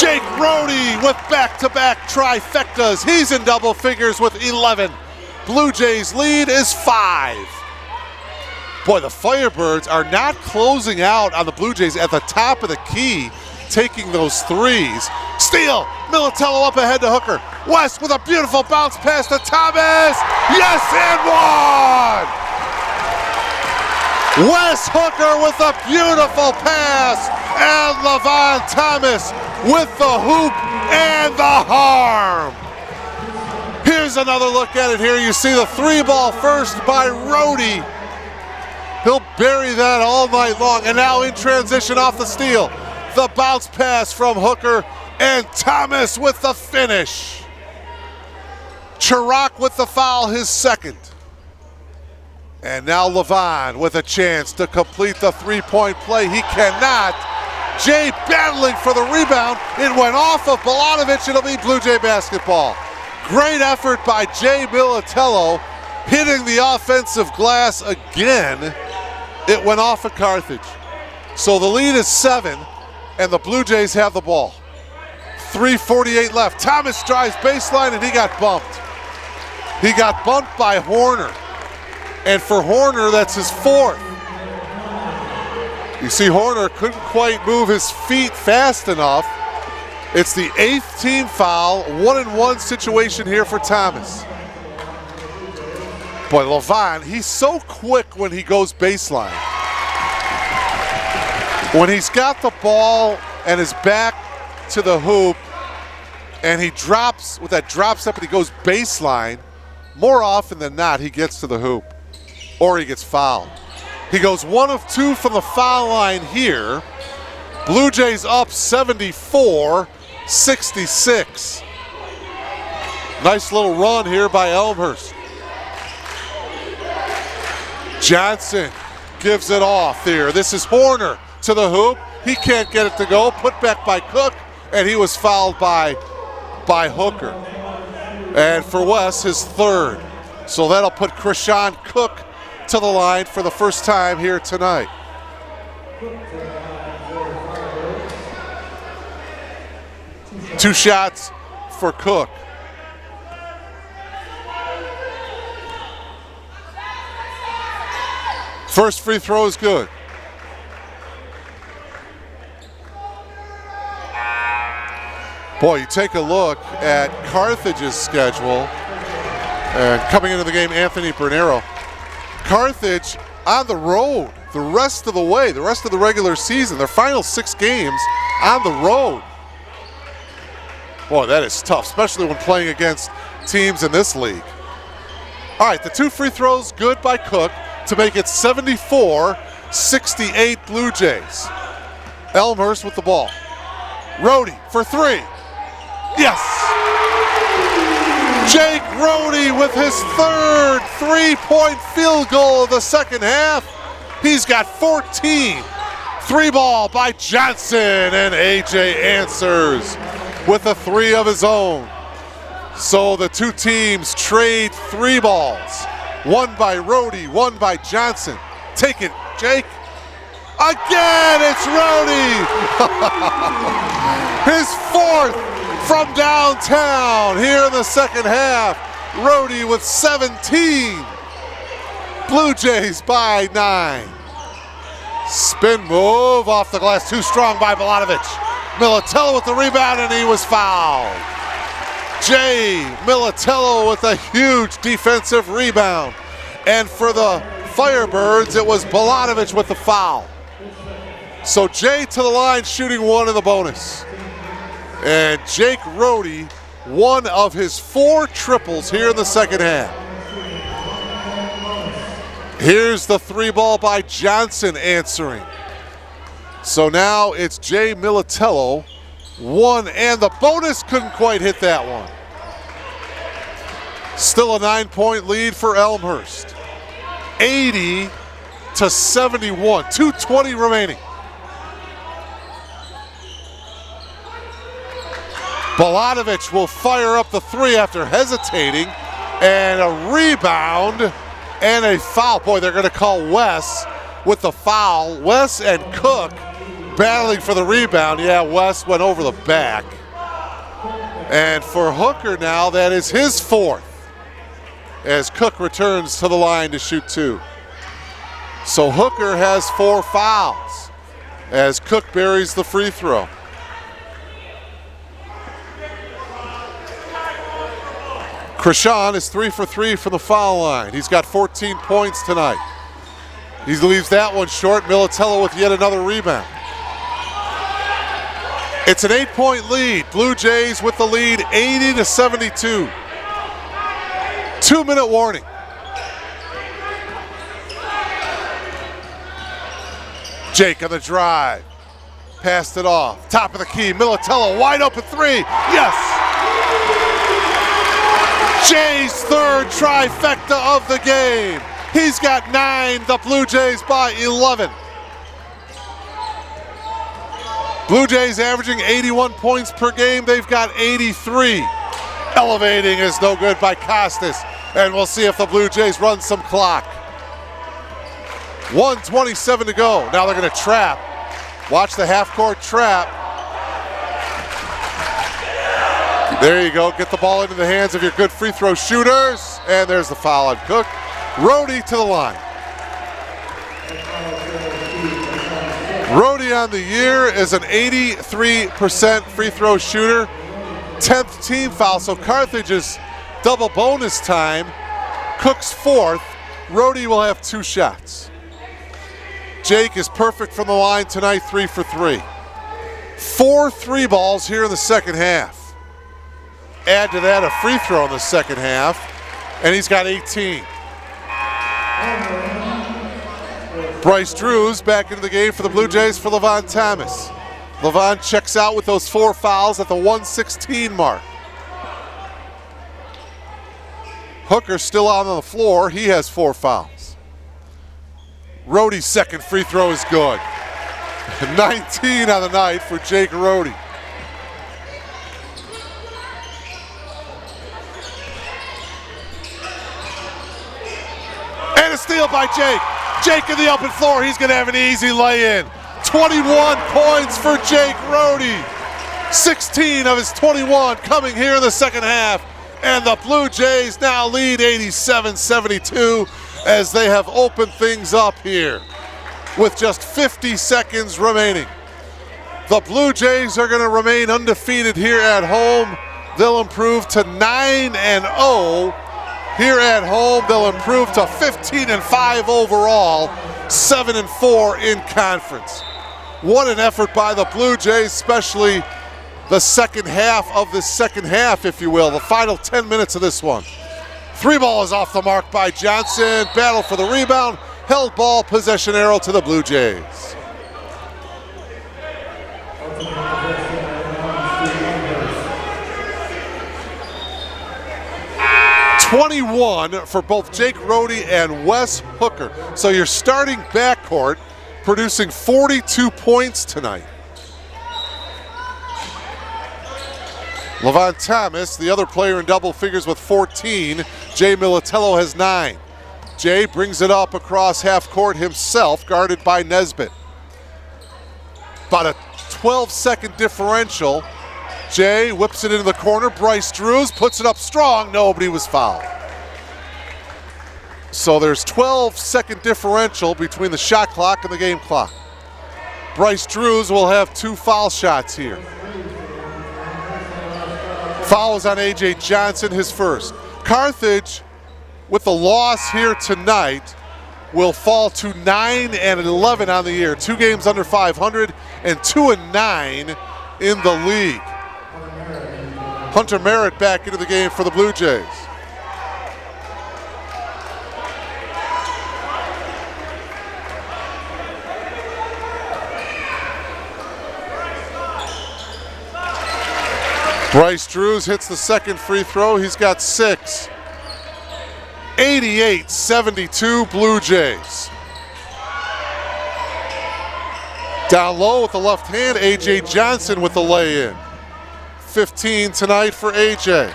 Jake Rhodey with back-to-back trifectas. He's in double figures with 11. Blue Jays lead is 5. Boy, the Firebirds are not closing out on the Blue Jays at the top of the key, taking those threes. Steal, Militello up ahead to Hooker. West with a beautiful bounce pass to Thomas. Yes, and one! Wes Hooker with a beautiful pass, and Levon Thomas with the hoop and the harm. Here's another look at it here. You see the 3-ball first by Rhodey. He'll bury that all night long. And now in transition off the steal. The bounce pass from Hooker, and Thomas with the finish. Chirac with the foul, his second. And now Levon with a chance to complete the 3-point play. He cannot. Jay battling for the rebound. It went off of Balanovich. It'll be Blue Jay basketball. Great effort by Jay Militello, hitting the offensive glass again. It went off of Carthage. So the lead is 7, and the Blue Jays have the ball. 3:48 left. Thomas drives baseline, and he got bumped. He got bumped by Horner. And for Horner, that's his 4th. You see, Horner couldn't quite move his feet fast enough. It's the 8th team foul, 1-and-1 situation here for Thomas. Boy, Levon, he's so quick when he goes baseline. When he's got the ball and his back to the hoop, and he drops with that drop step and he goes baseline, more often than not, he gets to the hoop or he gets fouled. He goes 1 of 2 from the foul line here. Blue Jays up 74-66. Nice little run here by Elmhurst. Johnson gives it off here. This is Horner to the hoop. He can't get it to go. Put back by Cook, and he was fouled by Hooker. And for Wes, his third. So that'll put Krishan Cook to the line for the first time here tonight. Two shots for Cook. First free throw is good. Boy, you take a look at Carthage's schedule, and coming into the game, Anthony Bernero. Carthage on the road the rest of the way, the rest of the regular season, their final 6 games on the road. Boy, that is tough, especially when playing against teams in this league. All right, the 2 free throws good by Cook to make it 74-68 Blue Jays. Elmhurst with the ball. Rohde for 3. Yes! Jake Rohde with his third 3-point field goal of the second half. He's got 14. 3-ball by Johnson, and AJ answers with a 3 of his own. So the two teams trade 3 balls. One by Rohde, one by Johnson. Take it, Jake. Again, it's Rohde. His 4th from downtown here in the second half. Rohde with 17. Blue Jays by 9. Spin move off the glass, too strong by Milanovic. Militello with the rebound, and he was fouled. Jay Militello with a huge defensive rebound. And for the Firebirds, it was Milanovic with the foul. So Jay to the line, shooting 1 in the bonus. And Jake Rohde, 1 of his 4 triples here in the second half. Here's the 3-ball by Johnson answering. So now it's Jay Militello, 1, and the bonus couldn't quite hit that one. Still a 9-point lead for Elmhurst. 80-71, 2:20 remaining. Milanovic will fire up the 3 after hesitating, and a rebound and a foul. Boy, they're going to call Wes with the foul. Wes and Cook battling for the rebound. Yeah, Wes went over the back. And for Hooker now, that is his 4th, as Cook returns to the line to shoot 2. So Hooker has 4 fouls as Cook buries the free throw. Krishan is 3 for 3 from the foul line. He's got 14 points tonight. He leaves that one short. Militello with yet another rebound. It's an 8-point lead. Blue Jays with the lead, 80-72. 2-minute warning. Jake on the drive. Passed it off. Top of the key. Militello wide open 3. Yes! Jay's 3rd trifecta of the game. He's got 9. The Blue Jays by 11. Blue Jays averaging 81 points per game. They've got 83. Elevating is no good by Costas. And we'll see if the Blue Jays run some clock. 1:27 to go. Now they're going to trap. Watch the half-court trap. There you go. Get the ball into the hands of your good free throw shooters. And there's the foul on Cook. Rohde to the line. Rohde on the year is an 83% free throw shooter. 10th team foul, so Carthage's double bonus time. Cook's 4th. Rohde will have 2 shots. Jake is perfect from the line tonight, 3 for 3. 4 3-balls here in the second half. Add to that a free throw in the second half, and he's got 18. Bryce Drews back into the game for the Blue Jays for Levon Thomas. Levon checks out with those 4 fouls at the 1:16 mark. Hooker still out on the floor. He has 4 fouls. Rohde's second free throw is good. 19 on the night for Jake Rohde. And a steal by Jake. Jake in the open floor. He's going to have an easy lay-in. 21 points for Jake Rohde. 16 of his 21 coming here in the second half. And the Blue Jays now lead 87-72 as they have opened things up here with just 50 seconds remaining. The Blue Jays are going to remain undefeated here at home. They'll improve to 9-0 here at home. They'll improve to 15-5 overall, 7-4 in conference. What an effort by the Blue Jays, especially the second half of the second half, if you will, the final 10 minutes of this one. 3 ball is off the mark by Johnson. Battle for the rebound. Held ball, possession arrow to the Blue Jays. .21 for both Jake Rohde and Wes Hooker. So your starting backcourt producing 42 points tonight. Levon Thomas, the other player in double figures with 14. Jay Militello has 9. Jay brings it up across half court himself, guarded by Nesbitt. About a 12-second differential. Jay whips it into the corner. Bryce Drews puts it up strong. Nobody was fouled. So there's 12-second differential between the shot clock and the game clock. Bryce Drews will have 2 foul shots here. Foul is on A.J. Johnson, his first. Carthage, with the loss here tonight, will fall to 9-11 on the year. 2 games under 500 and 2-9 in the league. Hunter Merritt back into the game for the Blue Jays. Bryce Drews hits the second free throw. He's got 6. 88-72 Blue Jays. Down low with the left hand, A.J. Johnson with the lay-in. 15 tonight for A.J.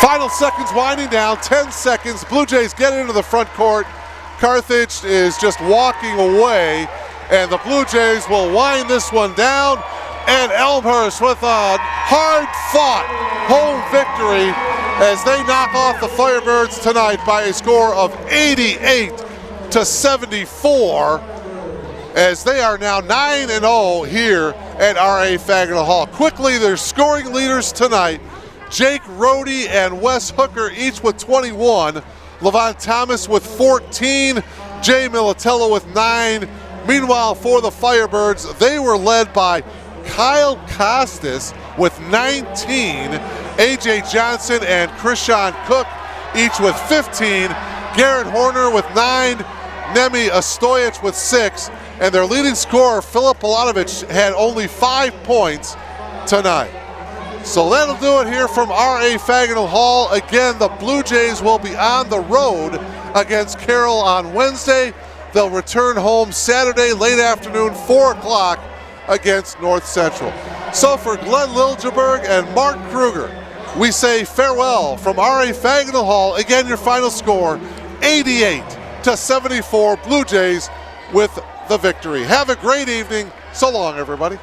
Final seconds winding down, 10 seconds. Blue Jays get into the front court. Carthage is just walking away, and the Blue Jays will wind this one down. And Elmhurst with a hard-fought home victory as they knock off the Firebirds tonight by a score of 88-74, as they are now 9-0 here at R.A. Fagnall Hall. Quickly, their scoring leaders tonight, Jake Rohde and Wes Hooker, each with 21. Levon Thomas with 14. Jay Militello with 9. Meanwhile, for the Firebirds, they were led by Kyle Costas with 19, A.J. Johnson and Krishan Cook each with 15, Garrett Horner with 9, Nemi Ostojic with 6, and their leading scorer, Filip Polanovic, had only 5 points tonight. So that'll do it here from R.A. Fagnall Hall. Again, the Blue Jays will be on the road against Carroll on Wednesday. They'll return home Saturday, late afternoon, 4 o'clock, against North Central. So for Glenn Liljeberg and Mark Kruger, we say farewell from R.A. Fagnall Hall. Again, your final score, 88-74, Blue Jays with the victory. Have a great evening. So long, everybody.